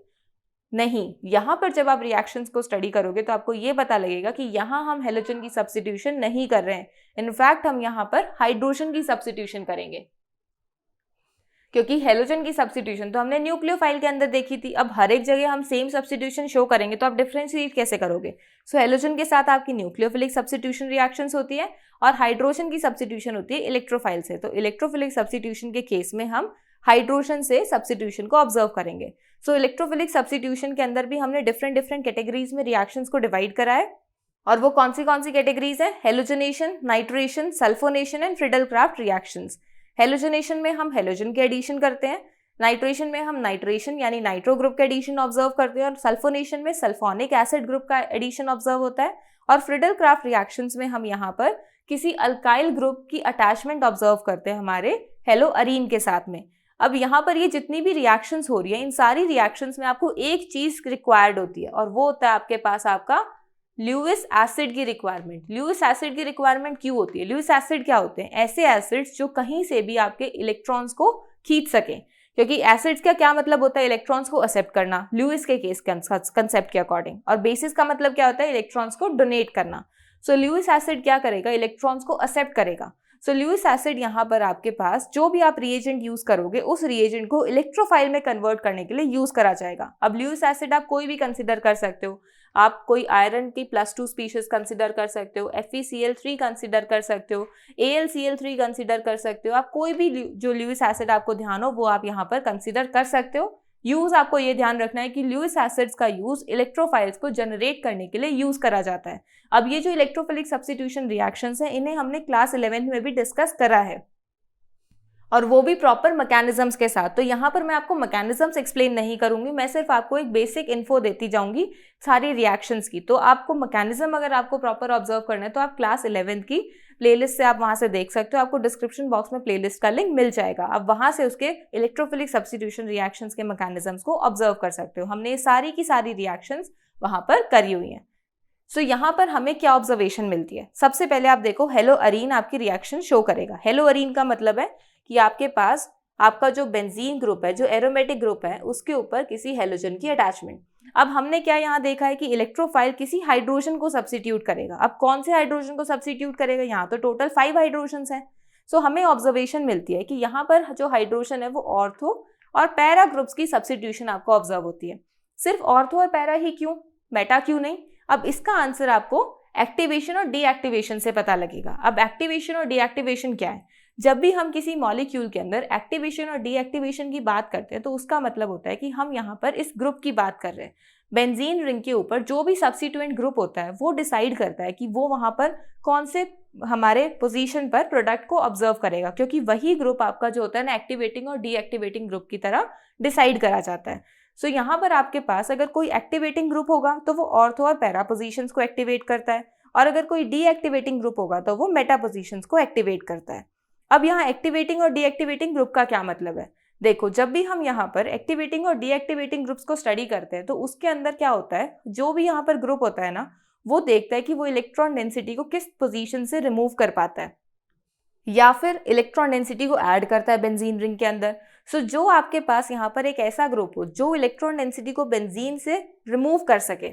नहीं, यहाँ पर जब आप रिएक्शंस को स्टडी करोगे तो आपको ये पता लगेगा कि यहाँ हम हेलोजन की सब्स्टिट्यूशन नहीं कर रहे हैं, इनफैक्ट हम यहाँ पर हाइड्रोजन की सब्स्टिट्यूशन करेंगे, क्योंकि हेलोजन की सब्स्टिट्यूशन तो हमने न्यूक्लियोफाइल के अंदर देखी थी। अब हर एक जगह हम सेम सब्स्टिट्यूशन शो करेंगे तो आप डिफरेंशिएट कैसे करोगे? सो हेलोजन के साथ आपकी न्यूक्लियोफिलिक सब्स्टिट्यूशन रिएक्शंस होती है और हाइड्रोजन की सब्स्टिट्यूशन होती है इलेक्ट्रोफाइल से। तो इलेक्ट्रोफिलिक सब्स्टिट्यूशन के केस में हम हाइड्रोजन से सब्स्टिट्यूशन को ऑब्जर्व करेंगे। सो इलेक्ट्रोफिलिक सब्स्टिट्यूशन के अंदर भी हमने डिफरेंट कैटेगरीज में रिएक्शंस को डिवाइड करा है, और वो कौन सी कैटेगरीज है? Halogenation, nitration, sulphonation and Friedel-craft reactions. Halogenation में हम हेलोजन के एडिशन करते हैं, नाइट्रेशन में हम नाइट्रेशन यानी नाइट्रो ग्रुप का एडिशन ऑब्जर्व करते हैं, और सल्फोनेशन में सल्फोनिक एसिड ग्रुप का एडिशन ऑब्जर्व होता है। और फ्रिडल क्राफ्ट रिएक्शंस में हम यहाँ पर किसी अल्काइल ग्रुप की अटैचमेंट ऑब्जर्व करते हैं हमारे हेलोअरीन के साथ में। अब यहाँ पर ये जितनी भी रिएक्शंस हो रही है, इन सारी रिएक्शंस में आपको एक चीज रिक्वायर्ड होती है, और वो होता है आपके पास आपका ल्यूइस एसिड की रिक्वायरमेंट। ल्यूइस एसिड की रिक्वायरमेंट क्यों होती है? ल्यूइस एसिड क्या होते हैं? ऐसे एसिड्स जो कहीं से भी आपके इलेक्ट्रॉन्स को खींच सकें, क्योंकि एसिड्स का क्या मतलब होता है? इलेक्ट्रॉन्स को एक्सेप्ट करना, ल्यूइस के केस कंसेप्ट के अकॉर्डिंग। और बेसिस का मतलब क्या होता है? इलेक्ट्रॉन्स को डोनेट करना। सो ल्यूइस एसिड क्या करेगा? इलेक्ट्रॉन्स को एक्सेप्ट करेगा। सो ल्यूइस एसिड यहाँ पर आपके पास जो भी आप रिएजेंट यूज करोगे, उस रिएजेंट को इलेक्ट्रोफाइल में कन्वर्ट करने के लिए यूज करा जाएगा। अब ल्यूइस एसिड आप कोई भी कंसिडर कर सकते हो, आप कोई आयरन की +2 स्पीशीज कंसिडर कर सकते हो, FeCl3 कंसिडर कर सकते हो, AlCl3 कंसिडर कर सकते हो। आप कोई भी जो ल्यूइस एसिड आपको ध्यान हो वो आप यहाँ पर कंसिडर कर सकते हो। यूज आपको ये ध्यान रखना है कि ल्यूइस एसिड्स का यूज इलेक्ट्रोफाइल्स को जनरेट करने के लिए यूज करा जाता है। अब ये जो इलेक्ट्रोफिलिक सब्स्टिट्यूशन रिएक्शंस हैं, इन्हें हमने क्लास 11th में भी डिस्कस करा है, और वो भी प्रॉपर मैकेनिज्म्स के साथ। तो यहाँ पर मैं आपको मैकेनिज्म्स एक्सप्लेन नहीं करूंगी, मैं सिर्फ आपको एक बेसिक इन्फो देती जाऊंगी सारी रिएक्शंस की। तो आपको मैकेनिज्म अगर आपको प्रॉपर ऑब्जर्व करना है तो आप क्लास 11th की प्लेलिस्ट से आप वहां से देख सकते हो, आपको डिस्क्रिप्शन बॉक्स में प्लेलिस्ट का लिंक मिल जाएगा। आप वहां से उसके इलेक्ट्रोफिलिक सब्स्टिट्यूशन रिएक्शंस के मैकेनिज्म्स को ऑब्जर्व कर सकते हो। हमने सारी की सारी रिएक्शंस वहां पर करी हुई हैं। सो यहाँ पर हमें क्या ऑब्जर्वेशन मिलती है? सबसे पहले आप देखो, हेलोअरीन आपकी रिएक्शन शो करेगा। हेलोअरीन का मतलब है कि आपके पास आपका जो बेंजीन ग्रुप है, जो एरोमेटिक ग्रुप है, उसके ऊपर किसी हेलोजन की अटैचमेंट। अब हमने क्या यहाँ देखा है कि इलेक्ट्रोफाइल किसी हाइड्रोजन को सब्स्टिट्यूट करेगा। अब कौन से हाइड्रोजन को सब्स्टिट्यूट करेगा? यहाँ तो टोटल 5 हाइड्रोजन हैं। सो हमें ऑब्जर्वेशन मिलती है कि यहाँ पर जो हाइड्रोजन है वो ऑर्थो और पैरा ग्रुप्स की सब्स्टिट्यूशन आपको ऑब्जर्व होती है। सिर्फ ऑर्थो और पैरा ही क्यों, मेटा क्यों नहीं? अब इसका आंसर आपको एक्टिवेशन और डीएक्टिवेशन से पता लगेगा। अब एक्टिवेशन और डीएक्टिवेशन क्या है? जब भी हम किसी मॉलिक्यूल के अंदर एक्टिवेशन और डीएक्टिवेशन की बात करते हैं तो उसका मतलब होता है कि हम यहाँ पर इस ग्रुप की बात कर रहे हैं। बेंजीन रिंग के ऊपर जो भी सब्स्टिट्यूएंट ग्रुप होता है वो डिसाइड करता है कि वो वहाँ पर कौन से हमारे पोजीशन पर प्रोडक्ट को ऑब्जर्व करेगा, क्योंकि वही ग्रुप आपका जो होता है ना एक्टिवेटिंग और डीएक्टिवेटिंग ग्रुप की तरह डिसाइड करा जाता है। सो यहाँ पर आपके पास अगर कोई एक्टिवेटिंग ग्रुप होगा तो वो ऑर्थो और पैरा पोजीशंस को एक्टिवेट करता है, और अगर कोई डीएक्टिवेटिंग ग्रुप होगा तो वो मेटा पोजीशंस को एक्टिवेट करता है। अब यहाँ एक्टिवेटिंग और डीएक्टिवेटिंग ग्रुप का क्या मतलब है? देखो, जब भी हम यहाँ पर एक्टिवेटिंग और डीएक्टिवेटिंग ग्रुप्स को स्टडी करते हैं तो उसके अंदर क्या होता है, जो भी यहाँ पर ग्रुप होता है ना वो देखता है कि वो इलेक्ट्रॉन डेंसिटी को किस पोजीशन से रिमूव कर पाता है या फिर इलेक्ट्रॉन डेंसिटी को ऐड करता है बेंजीन रिंग के अंदर। सो जो आपके पास यहाँ पर एक ऐसा ग्रुप हो जो इलेक्ट्रॉन डेंसिटी को बेंजीन से रिमूव कर सके,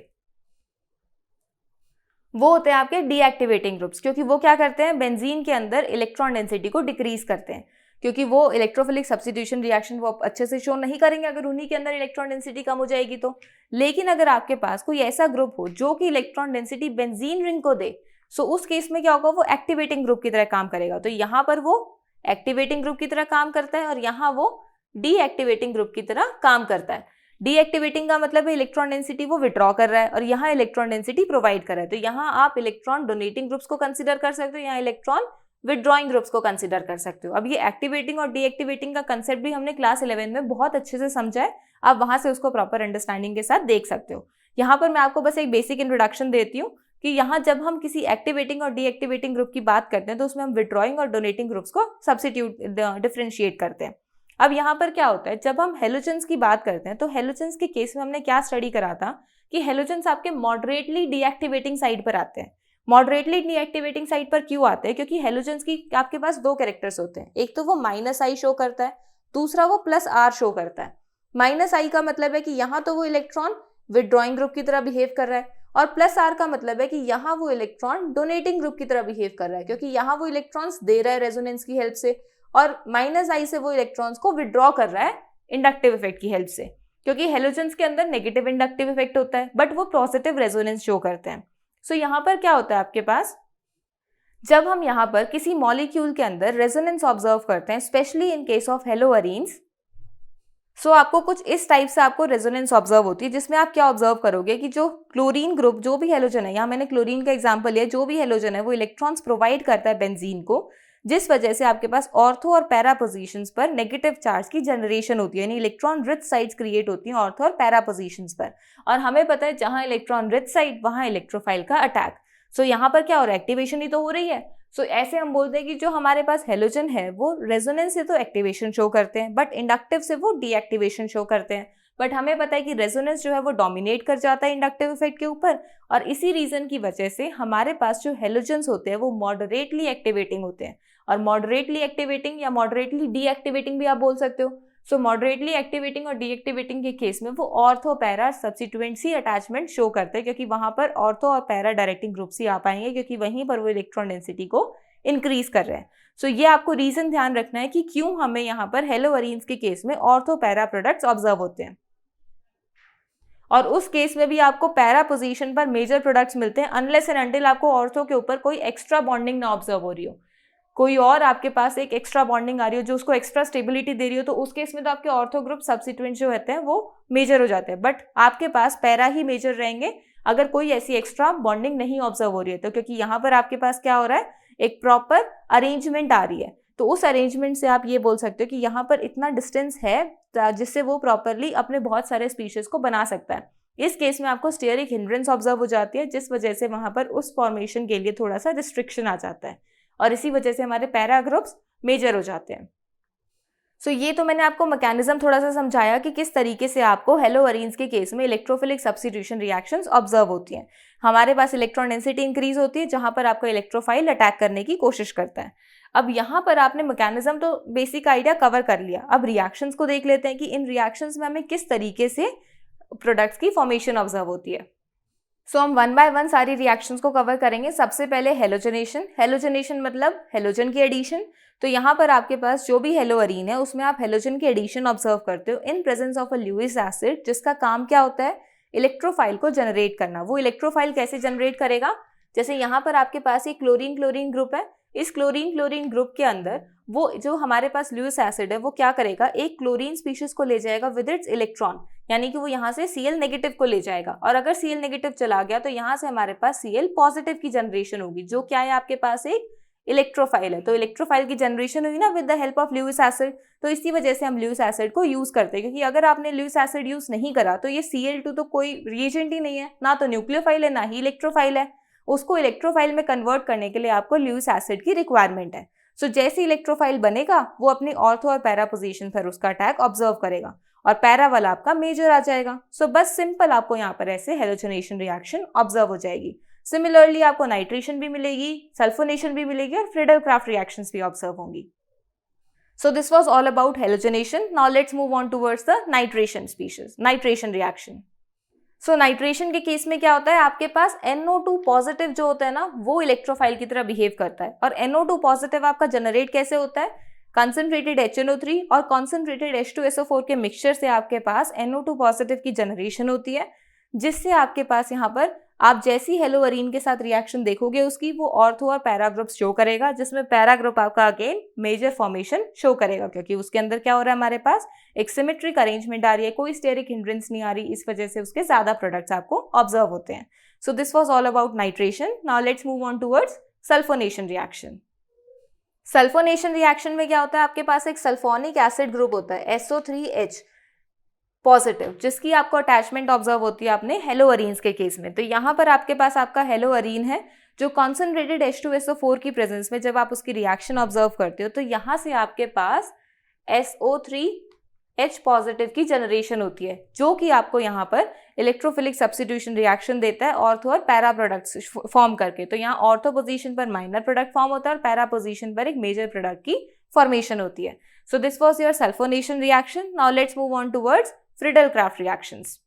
वो होते हैं आपके डीएक्टिवेटिंग ग्रुप्स, क्योंकि वो क्या करते हैं, बेंजीन के अंदर इलेक्ट्रॉन डेंसिटी को डिक्रीज करते हैं, क्योंकि वो इलेक्ट्रोफिलिक सब्स्टिट्यूशन रिएक्शन वो अच्छे से शो नहीं करेंगे अगर उन्हीं के अंदर इलेक्ट्रॉन डेंसिटी कम हो जाएगी तो। लेकिन अगर आपके पास कोई ऐसा ग्रुप हो जो कि इलेक्ट्रॉन डेंसिटी बेंजीन रिंग को दे, सो उस केस में क्या होगा, वो एक्टिवेटिंग ग्रुप की तरह काम करेगा। तो यहाँ पर वो एक्टिवेटिंग ग्रुप की तरह काम करता है और यहाँ वो डीएक्टिवेटिंग ग्रुप की तरह काम करता है। डीएक्टिवेटिंग का मतलब है इलेक्ट्रॉन डेंसिटी वो विड्रॉ कर रहा है और यहाँ इलेक्ट्रॉन डेंसिटी प्रोवाइड कर रहा है। तो यहाँ आप इलेक्ट्रॉन डोनेटिंग ग्रुप्स को कंसिडर कर सकते हो, यहाँ इलेक्ट्रॉन विड्रॉइंग ग्रुप्स को कंसिडर कर सकते हो। अब ये एक्टिवेटिंग और डीएक्टिवेटिंग का कंसेप्ट भी हमने क्लास 11 में बहुत अच्छे से समझा है, आप वहां से उसको प्रॉपर अंडरस्टैंडिंग के साथ देख सकते हो। यहाँ पर मैं आपको बस एक बेसिक इंट्रोडक्शन देती हूँ कि यहाँ जब हम किसी एक्टिवेटिंग और डीएक्टिवेटिंग ग्रुप की बात करते हैं तो उसमें हम विड्रॉइंग और डोनेटिंग ग्रुप्स को सब्स्टिट्यूट डिफरेंशिएट करते हैं। अब यहाँ पर क्या होता है, जब हम हेलोजन्स की बात करते हैं तो हेलोजन्स के केस में हमने क्या स्टडी करा था कि हेलोजन्स आपके मॉडरेटली डीएक्टिवेटिंग साइड पर आते हैं। मॉडरेटली डीएक्टिवेटिंग साइड पर क्यों आते हैं? क्योंकि हेलोजन्स की आपके पास दो कैरेक्टर्स होते हैं, एक तो वो -I शो करता है, दूसरा वो +R शो करता है। -I का मतलब है कि यहाँ तो वो इलेक्ट्रॉन विड्रॉइंग ग्रुप की तरह बिहेव कर रहा है, और +R का मतलब है कि यहाँ वो इलेक्ट्रॉन डोनेटिंग ग्रुप की तरह बिहेव कर रहा है, क्योंकि यहाँ वो इलेक्ट्रॉन्स दे रहा है रेजोनेंस की हेल्प से, और -I से वो इलेक्ट्रॉन्स को विड्रॉ कर रहा है इंडक्टिव इफेक्ट की हेल्प से, क्योंकि हेलोजन्स के अंदर नेगेटिव इंडक्टिव इफेक्ट होता है बट वो पॉजिटिव रेजोनेंस शो करते हैं। सो यहाँ पर क्या होता है आपके पास, जब हम यहाँ पर किसी मॉलिक्यूल के अंदर रेजोनेंस ऑब्जर्व करते हैं, स्पेशली इन केस ऑफ हेलोअरीन्स, सो आपको कुछ इस टाइप से आपको रेजोनेंस ऑब्जर्व होती है, जिसमें आप क्या ऑब्जर्व करोगे कि जो क्लोरीन ग्रुप, जो भी हेलोजन है, यहाँ मैंने क्लोरीन का एग्जांपल लिया, जो भी हेलोजन है वो इलेक्ट्रॉन्स प्रोवाइड करता है बेंजीन को, जिस वजह से आपके पास ऑर्थो और पैरा पोजीशंस पर नेगेटिव चार्ज की जनरेशन होती है, यानी इलेक्ट्रॉन रिच साइड्स क्रिएट होती हैं ऑर्थो और पैरा पोजीशंस पर। और हमें पता है जहां इलेक्ट्रॉन रिच साइड वहां इलेक्ट्रोफाइल का अटैक। सो यहाँ पर क्या हो रहा है, एक्टिवेशन ही तो हो रही है। सो ऐसे हम बोलते हैं कि जो हमारे पास हेलोजन है वो रेजोनेंस से तो एक्टिवेशन शो करते हैं बट इंडक्टिव से वो डीएक्टिवेशन शो करते हैं। बट हमें पता है कि रेजोनेंस जो है वो डोमिनेट कर जाता है इंडक्टिव इफेक्ट के ऊपर, और इसी रीजन की वजह से हमारे पास जो हेलोजन्स होते हैं वो मॉडरेटली एक्टिवेटिंग होते हैं, और मॉडरेटली एक्टिवेटिंग या मॉडरेटली डीएक्टिवेटिंग भी आप बोल सकते हो। सो मॉडरेटली एक्टिवेटिंग और डीएक्टिवेटिंग के केस में वो ऑर्थो पैरा सब्स्टिट्यूएंट्स ही अटैचमेंट शो करते हैं, क्योंकि वहां पर ऑर्थो और पैरा डायरेक्टिंग ग्रुप्स ही आ पाएंगे, क्योंकि वहीं पर वो इलेक्ट्रॉन डेंसिटी को इंक्रीज कर रहे हैं। सो ये आपको रीजन ध्यान रखना है कि क्यों हमें यहाँ पर हेलोअरीन्स के केस में ऑर्थो पैरा प्रोडक्ट्स ऑब्जर्व होते हैं, और उस केस में भी आपको पैरा पोजीशन पर मेजर प्रोडक्ट्स मिलते हैं अनलेस एंड अनटिल आपको ऑर्थो के ऊपर कोई एक्स्ट्रा बॉन्डिंग ना ऑब्जर्व हो रही हो, कोई और आपके पास एक एक्स्ट्रा बॉन्डिंग आ रही हो जो उसको एक्स्ट्रा स्टेबिलिटी दे रही हो, तो उस केस में तो आपके ऑर्थो ग्रुप सब्स्टिट्यूएंट जो होते हैं वो मेजर हो जाते हैं, बट आपके पास पैरा ही मेजर रहेंगे अगर कोई ऐसी एक्स्ट्रा बॉन्डिंग नहीं ऑब्जर्व हो रही है। तो क्योंकि यहाँ पर आपके पास क्या हो रहा है, एक प्रॉपर अरेंजमेंट आ रही है, तो उस अरेंजमेंट से आप ये बोल सकते हो कि यहाँ पर इतना डिस्टेंस है जिससे वो प्रॉपरली अपने बहुत सारे स्पीशीज को बना सकता है। इस केस में आपको स्टेरिक हिंड्रेंस ऑब्जर्व हो जाती है, जिस वजह से वहां पर उस फॉर्मेशन के लिए थोड़ा सा रिस्ट्रिक्शन आ जाता है, और इसी वजह से हमारे पैरा ग्रुप्स मेजर हो जाते हैं। सो ये तो मैंने आपको मैकेनिज्म थोड़ा सा समझाया कि किस तरीके से आपको हेलोअरीन्स के केस में इलेक्ट्रोफिलिक सब्स्टिट्यूशन रिएक्शंस ऑब्जर्व होती हैं। हमारे पास इलेक्ट्रॉन डेंसिटी इंक्रीज होती है जहां पर आपका इलेक्ट्रोफाइल अटैक करने की कोशिश करता है। अब यहाँ पर आपने मैकेनिज्म तो बेसिक आइडिया कवर कर लिया, अब रिएक्शंस को देख लेते हैं कि इन रिएक्शंस में हमें किस तरीके से प्रोडक्ट्स की फॉर्मेशन ऑब्जर्व होती है। सो हम वन बाय वन सारी रिएक्शंस को कवर करेंगे। सबसे पहले हेलोजनेशन। हेलोजनेशन मतलब हेलोजन की एडिशन। तो यहाँ पर आपके पास जो भी हेलोअरीन है उसमें आप हेलोजन की एडिशन ऑब्जर्व करते हो in presence of a Lewis acid, जिसका काम क्या होता है, इलेक्ट्रोफाइल को जनरेट करना। वो इलेक्ट्रोफाइल कैसे जनरेट करेगा, जैसे यहाँ पर आपके पास एक क्लोरीन क्लोरीन ग्रुप है, इस क्लोरीन क्लोरीन ग्रुप के अंदर वो जो हमारे पास ल्यूइस एसिड है वो क्या करेगा, एक क्लोरीन स्पीशीज को ले जाएगा विद इट्स इलेक्ट्रॉन, यानी कि वो यहाँ से Cl नेगेटिव को ले जाएगा, और अगर Cl नेगेटिव चला गया तो यहाँ से हमारे पास Cl पॉजिटिव की जनरेशन होगी, जो क्या है आपके पास एक इलेक्ट्रोफाइल है। तो इलेक्ट्रोफाइल की जनरेशन हुई ना with the help of Lewis acid. तो इसी वजह से हम ल्यूइस एसिड को यूज करते हैं, क्योंकि अगर आपने ल्यूइस एसिड यूज नहीं करा तो ये Cl2 तो कोई रिएजेंट ही नहीं है, ना तो न्यूक्लियोफाइल है ना ही इलेक्ट्रोफाइल है। उसको इलेक्ट्रोफाइल में कन्वर्ट करने के लिए आपको ल्यूइस एसिड की रिक्वायरमेंट है। सो जैसे इलेक्ट्रोफाइल बनेगा वो अपनी ऑर्थो और पैरा पोजीशन पर उसका अटैक ऑब्जर्व करेगा और पैरा वाला आपका मेजर आ जाएगा। सो बस सिंपल आपको यहाँ पर ऐसे हेलोजनेशन रिएक्शन ऑब्जर्व हो जाएगी। सिमिलरली आपको नाइट्रेशन भी मिलेगी, सल्फोनेशन भी मिलेगी और फ्रिडल क्राफ्ट रिएक्शंस भी ऑब्जर्व होंगी। सो this was all about halogenation. Now let's move on towards the nitration species, nitration reaction. So nitration के केस में क्या होता है, आपके पास NO2 पॉजिटिव जो होता है ना वो इलेक्ट्रोफाइल की तरह बिहेव करता है। और NO2 पॉजिटिव आपका जनरेट कैसे होता है, कंसंट्रेटेड HNO3 और कंसंट्रेटेड H2SO4 के मिक्सचर से आपके पास NO2 पॉजिटिव की जनरेशन होती है, जिससे आपके पास यहाँ पर आप जैसी हेलोअरीन के साथ रिएक्शन देखोगे उसकी वो ऑर्थो और पैरा ग्रुप शो करेगा, जिसमें पैरा ग्रुप आपका अगेन मेजर फॉर्मेशन शो करेगा, क्योंकि उसके अंदर क्या हो रहा है, हमारे पास एक सिमेट्रिक अरेंजमेंट आ रही है, कोई स्टेरिक हिंड्रेंस नहीं आ रही, इस वजह से उसके ज्यादा प्रोडक्ट्स आपको ऑब्जर्व होते हैं। सो this was all about nitration. Now let's move on towards sulphonation reaction. Sulphonation reaction में क्या होता है, आपके पास एक सल्फोनिक एसिड ग्रुप होता है SO3H पॉजिटिव, जिसकी आपको अटैचमेंट ऑब्जर्व होती है अपने हेलोअरीन्स के केस में। तो यहाँ पर आपके पास आपका हेलोअरीन है जो कॉन्सेंट्रेटेड H2SO4 की प्रेजेंस में जब आप उसकी रिएक्शन ऑब्जर्व करते हो तो यहाँ से आपके पास SO3H पॉजिटिव की जनरेशन होती है, जो कि आपको यहाँ पर इलेक्ट्रोफिलिक सब्स्टिट्यूशन रिएक्शन देता है ऑर्थो और पैरा प्रोडक्ट्स फॉर्म करके। तो यहाँ ऑर्थो पोजीशन पर माइनर प्रोडक्ट फॉर्म होता है और पैरा पोजीशन पर एक मेजर प्रोडक्ट की फॉर्मेशन होती है। So this was your sulphonation reaction. Now let's move on towards Friedel Crafts reactions.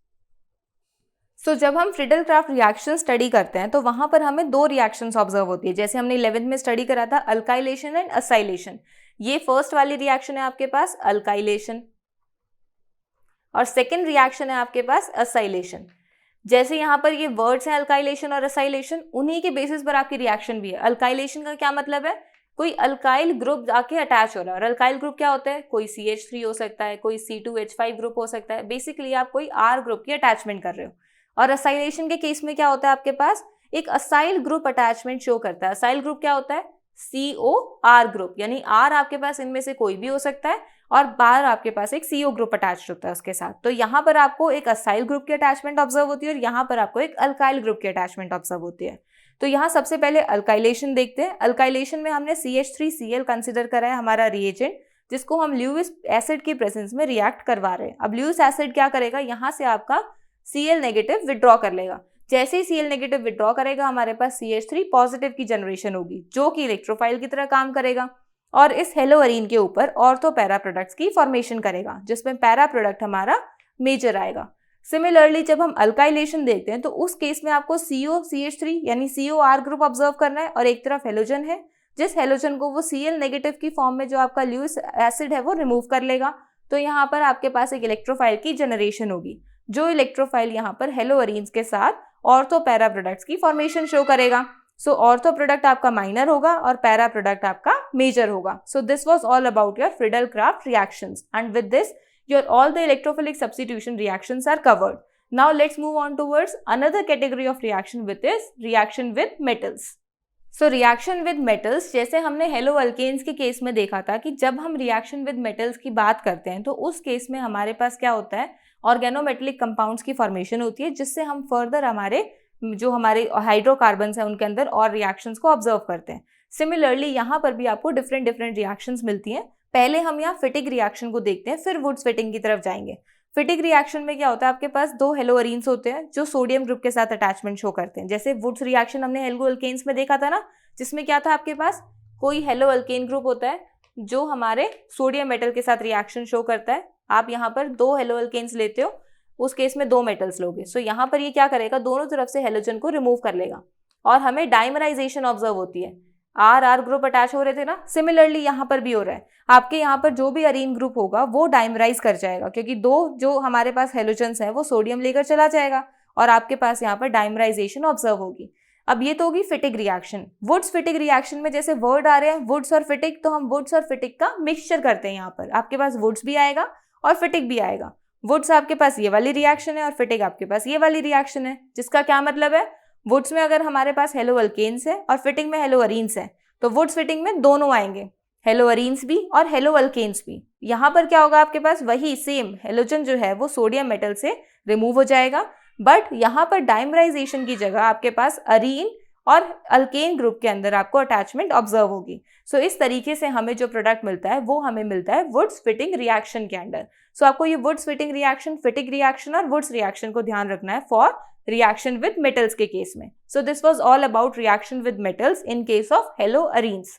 So जब हम फ्रिडल क्राफ्ट रिएक्शन स्टडी करते हैं तो वहां पर हमें दो रिएक्शंस ऑब्जर्व होती है, जैसे हमने 11th में स्टडी करा था अल्काइलेशन एंड असाइलेशन। ये फर्स्ट वाली रिएक्शन है आपके पास अल्काइलेशन और सेकेंड रिएक्शन है आपके पास असाइलेशन। जैसे यहाँ पर ये वर्ड्स हैं अल्काइलेशन और असाइलेशन, उन्हीं के बेसिस पर आपकी रिएक्शन भी है। अल्काइलेशन का क्या मतलब है, कोई अल्काइल ग्रुप जाके अटैच हो रहा है, और अल्काइल ग्रुप क्या होता है, कोई CH3 हो सकता है, कोई C2H5 ग्रुप हो सकता है, बेसिकली आप कोई R ग्रुप की अटैचमेंट कर रहे हो। और असाइलेशन के केस में क्या होता है, आपके पास एक असाइल ग्रुप अटैचमेंट शो करता है। असाइल ग्रुप क्या होता है, COR ग्रुप, यानी R आपके पास इनमें से कोई भी हो सकता है और बाहर आपके पास एक CO ग्रुप अटैच होता है उसके साथ। तो यहाँ पर आपको एक असाइल ग्रुप की अटैचमेंट ऑब्जर्व होती है और यहाँ पर आपको एक अल्काइल ग्रुप की अटैचमेंट ऑब्जर्व होती है। तो यहाँ सबसे पहले अल्काइलेशन देखते हैं। अल्काइलेशन में हमने CH3Cl कंसिडर करा है हमारा रिएजेंट, जिसको हम ल्यूइस एसिड की प्रेजेंस में रिएक्ट करवा रहे हैं। अब ल्यूइस एसिड क्या करेगा, यहाँ से आपका Cl नेगेटिव विड्रॉ कर लेगा। जैसे ही Cl नेगेटिव विड्रॉ करेगा हमारे पास CH3 पॉजिटिव की जनरेशन होगी, जो कि इलेक्ट्रोफाइल की तरह काम करेगा और इस हेलोअरीन के ऊपर ऑर्थो पैरा प्रोडक्ट्स की फॉर्मेशन करेगा, जिसमें पैरा प्रोडक्ट हमारा मेजर आएगा। सिमिलरली जब हम अल्काइलेशन देखते हैं तो उस केस में आपको COCH3 यानी COR ग्रुप ऑब्जर्व करना है और एक तरफ हेलोजन है, जिस हेलोजन को वो Cl नेगेटिव की फॉर्म में जो आपका ल्यूइस एसिड है वो रिमूव कर लेगा। तो यहाँ पर आपके पास एक इलेक्ट्रोफाइल की जनरेशन होगी, जो इलेक्ट्रोफाइल यहाँ पर हेलोअरीन्स के साथ ऑर्थो पैरा प्रोडक्ट्स की फॉर्मेशन शो करेगा। सो ऑर्थो प्रोडक्ट आपका माइनर होगा और पैरा प्रोडक्ट आपका मेजर होगा। सो this was all about your Friedel Crafts reactions and with this your all the electrophilic substitution reactions are covered. Now let's move on towards another category of reaction, which is reaction with metals. So reaction with metals, जैसे हमने हेलोअल्केन्स के केस में देखा था कि जब हम reaction with metals की बात करते हैं तो उस केस में हमारे पास क्या होता है, ऑर्गेनोमेटेलिक कंपाउंड्स की फॉर्मेशन होती है, जिससे हम फर्दर हमारे हाइड्रोकार्बन्स हैं उनके अंदर और रिएक्शंस को ऑब्जर्व करते हैं। सिमिलरली यहाँ पर भी आपको डिफरेंट रिएक्शंस मिलती हैं। पहले हम यहाँ फिटिक रिएक्शन को देखते हैं, फिर वुड्स फिटिंग की तरफ जाएंगे। फिटिक रिएक्शन में क्या होता है, आपके पास दो हेलोअरीन्स होते हैं जो सोडियम ग्रुप के साथ अटैचमेंट शो करते हैं। जैसे वुड्स रिएक्शन हमने हेलोअल्केन्स में देखा था ना, जिसमें क्या था, आपके पास कोई हेलोअल्केन ग्रुप होता है जो हमारे सोडियम मेटल के साथ रिएक्शन शो करता है। आप यहाँ पर दो हेलोअल्केन्स लेते हो, उस केस में 2 मेटल्स लोगे। सो यहाँ पर ये क्या करेगा, दोनों तरफ से हेलोजन को रिमूव कर लेगा और हमें डाइमराइजेशन ऑब्जर्व होती है। आर ग्रुप अटैच हो रहे थे ना, सिमिलरली यहाँ पर भी हो रहा है। आपके यहाँ पर जो भी अरीन ग्रुप होगा वो डाइमराइज कर जाएगा, क्योंकि 2 जो हमारे पास हेलोजन्स हैं वो सोडियम लेकर चला जाएगा और आपके पास यहाँ पर डाइमराइजेशन ऑब्जर्व होगी। अब ये तो होगी Fittig reaction. Wurtz Fittig reaction में जैसे वर्ड आ रहे हैं वुड्स और फिटिक, तो हम वुड्स और फिटिक का मिक्सचर करते हैं। यहाँ पर आपके पास वुड्स भी आएगा और फिटिक भी आएगा। वुड्स आपके पास ये वाली रिएक्शन है और फिटिक आपके पास ये वाली रिएक्शन है, जिसका क्या मतलब है, वुड्स में अगर हमारे पास हेलोअल्केन्स है और फिटिक में हेलोअरीन्स है, तो वुड्स फिटिक में दोनों आएंगे, हेलोअरीन्स भी और हेलोअल्केन्स भी। यहाँ पर क्या होगा, आपके पास वही सेम हेलोजन जो है वो सोडियम मेटल से रिमूव हो जाएगा, बट यहाँ पर डाइमराइजेशन की जगह आपके पास अरीन और अल्केन ग्रुप के अंदर आपको अटैचमेंट ऑब्जर्व होगी। सो इस तरीके से हमें जो प्रोडक्ट मिलता है वो हमें मिलता है वुड्स फिटिंग रिएक्शन के अंदर। सो आपको ये Wurtz Fittig reaction, Fittig reaction और वुड्स रिएक्शन को ध्यान रखना है फॉर reaction with metals के केस में। So this was all about reaction with metals in case of haloarenes.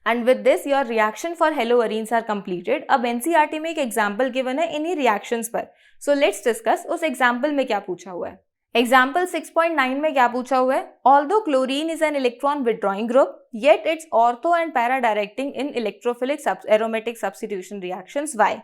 And with this your reaction for haloarenes are completed. अब NCERT में एक example given है इन्हीं reactions पर। So let's discuss उस example में क्या पूछा हुआ है। Example 6.9 में क्या पूछा हुआ है, although chlorine is an electron withdrawing group, yet it's ortho and para directing in electrophilic aromatic substitution reactions. Why?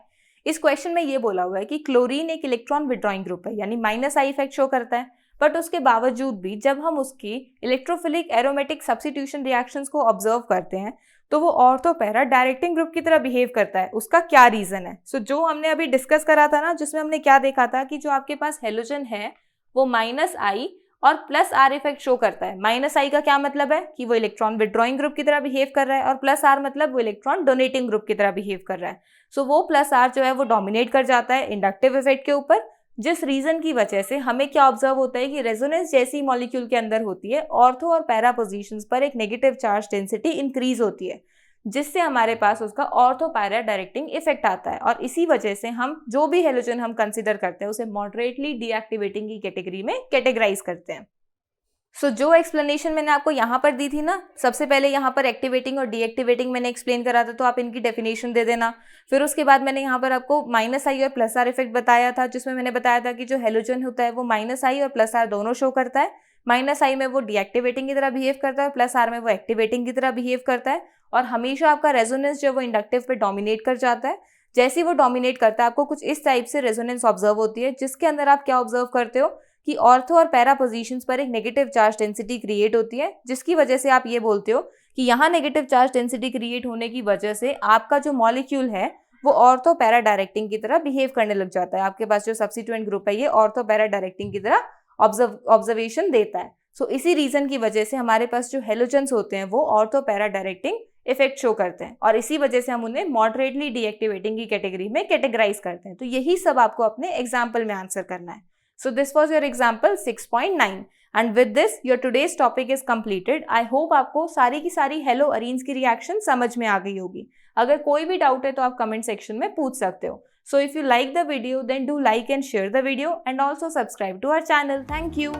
इस क्वेश्चन में ये बोला हुआ है कि क्लोरीन एक इलेक्ट्रॉन विड्रॉइंग ग्रुप है, यानी माइनस आई इफेक्ट शो करता है, बट उसके बावजूद भी जब हम उसकी इलेक्ट्रोफिलिक एरोमेटिक सब्स्टिट्यूशन रिएक्शंस को ऑब्जर्व करते हैं तो वो ऑर्थो पैरा डायरेक्टिंग ग्रुप की तरह बिहेव करता है। उसका क्या रीजन है? सो जो हमने अभी डिस्कस करा था ना, जिसमें हमने क्या देखा था कि जो आपके पास हेलोजन है वो माइनस आई और प्लस आर इफेक्ट शो करता है। माइनस आई का क्या मतलब है कि वो इलेक्ट्रॉन विड्रॉइंग ग्रुप की तरह बिहेव कर रहा है, और प्लस आर मतलब वो इलेक्ट्रॉन डोनेटिंग ग्रुप की तरह बिहेव कर रहा है। सो वो प्लस आर जो है वो डोमिनेट कर जाता है इंडक्टिव इफेक्ट के ऊपर, जिस रीजन की वजह से हमें क्या ऑब्जर्व होता है कि रेजोनेंस जैसी मॉलिक्यूल के अंदर होती है, ऑर्थो और पैरा पोजीशंस पर एक नेगेटिव चार्ज डेंसिटी इंक्रीज होती है, जिससे हमारे पास उसका ऑर्थो पैरा डायरेक्टिंग इफेक्ट आता है, और इसी वजह से हम जो भी हेलोजन हम कंसिडर करते हैं उसे मॉडरेटली डीएक्टिवेटिंग की कैटेगरी में कैटेगराइज करते हैं। सो जो एक्सप्लेनेशन मैंने आपको यहाँ पर दी थी ना, सबसे पहले यहाँ पर एक्टिवेटिंग और डीएक्टिवेटिंग मैंने एक्सप्लेन करा था, तो आप इनकी डेफिनेशन दे देना। फिर उसके बाद मैंने यहाँ पर आपको माइनस आई और प्लस आर इफेक्ट बताया था, जिसमें मैंने बताया था कि जो हेलोजन होता है वो माइनस आई और प्लस आर दोनों शो करता है। माइनस आई में वो डीएक्टिवेटिंग की तरह बिहेव करता है, प्लस आर में वो एक्टिवेटिंग की तरह बिहेव करता है, और हमेशा आपका रेजोनेंस जो वो इंडक्टिव पे डोमिनेट कर जाता है। जैसे ही वो डोमिनेट करता है आपको कुछ इस टाइप से रेजोनेंस ऑब्जर्व होती है, जिसके अंदर आप क्या ऑब्जर्व करते हो कि ऑर्थो और पैरा पोजीशंस पर एक नेगेटिव चार्ज डेंसिटी क्रिएट होती है, जिसकी वजह से आप ये बोलते हो कि यहाँ नेगेटिव चार्ज डेंसिटी क्रिएट होने की वजह से आपका जो मॉलिक्यूल है वो ऑर्थो पैरा डायरेक्टिंग की तरह बिहेव करने लग जाता है। आपके पास जो सब्स्टिट्यूएंट ग्रुप है ये ऑर्थो पैरा डायरेक्टिंग की तरह ऑब्जर्वेशन देता है। सो इसी रीजन की वजह से हमारे पास जो हेलोजन्स होते हैं वो ortho para directing effect show करते हैं, और इसी वजह से हम उन्हें मॉडरेटली डीएक्टिवेटिंग की कैटेगरी में कैटेगराइज करते हैं। तो यही सब आपको अपने एग्जाम्पल में आंसर करना है। So this was your example 6.9 and with this your today's topic is completed. I hope आपको सारी की सारी हेलोअरीन्स की रिएक्शन समझ में आ गई होगी। अगर कोई भी डाउट है तो आप कमेंट सेक्शन में पूछ सकते हो। So if you like the video then do like and share the video and also subscribe to our channel. Thank you.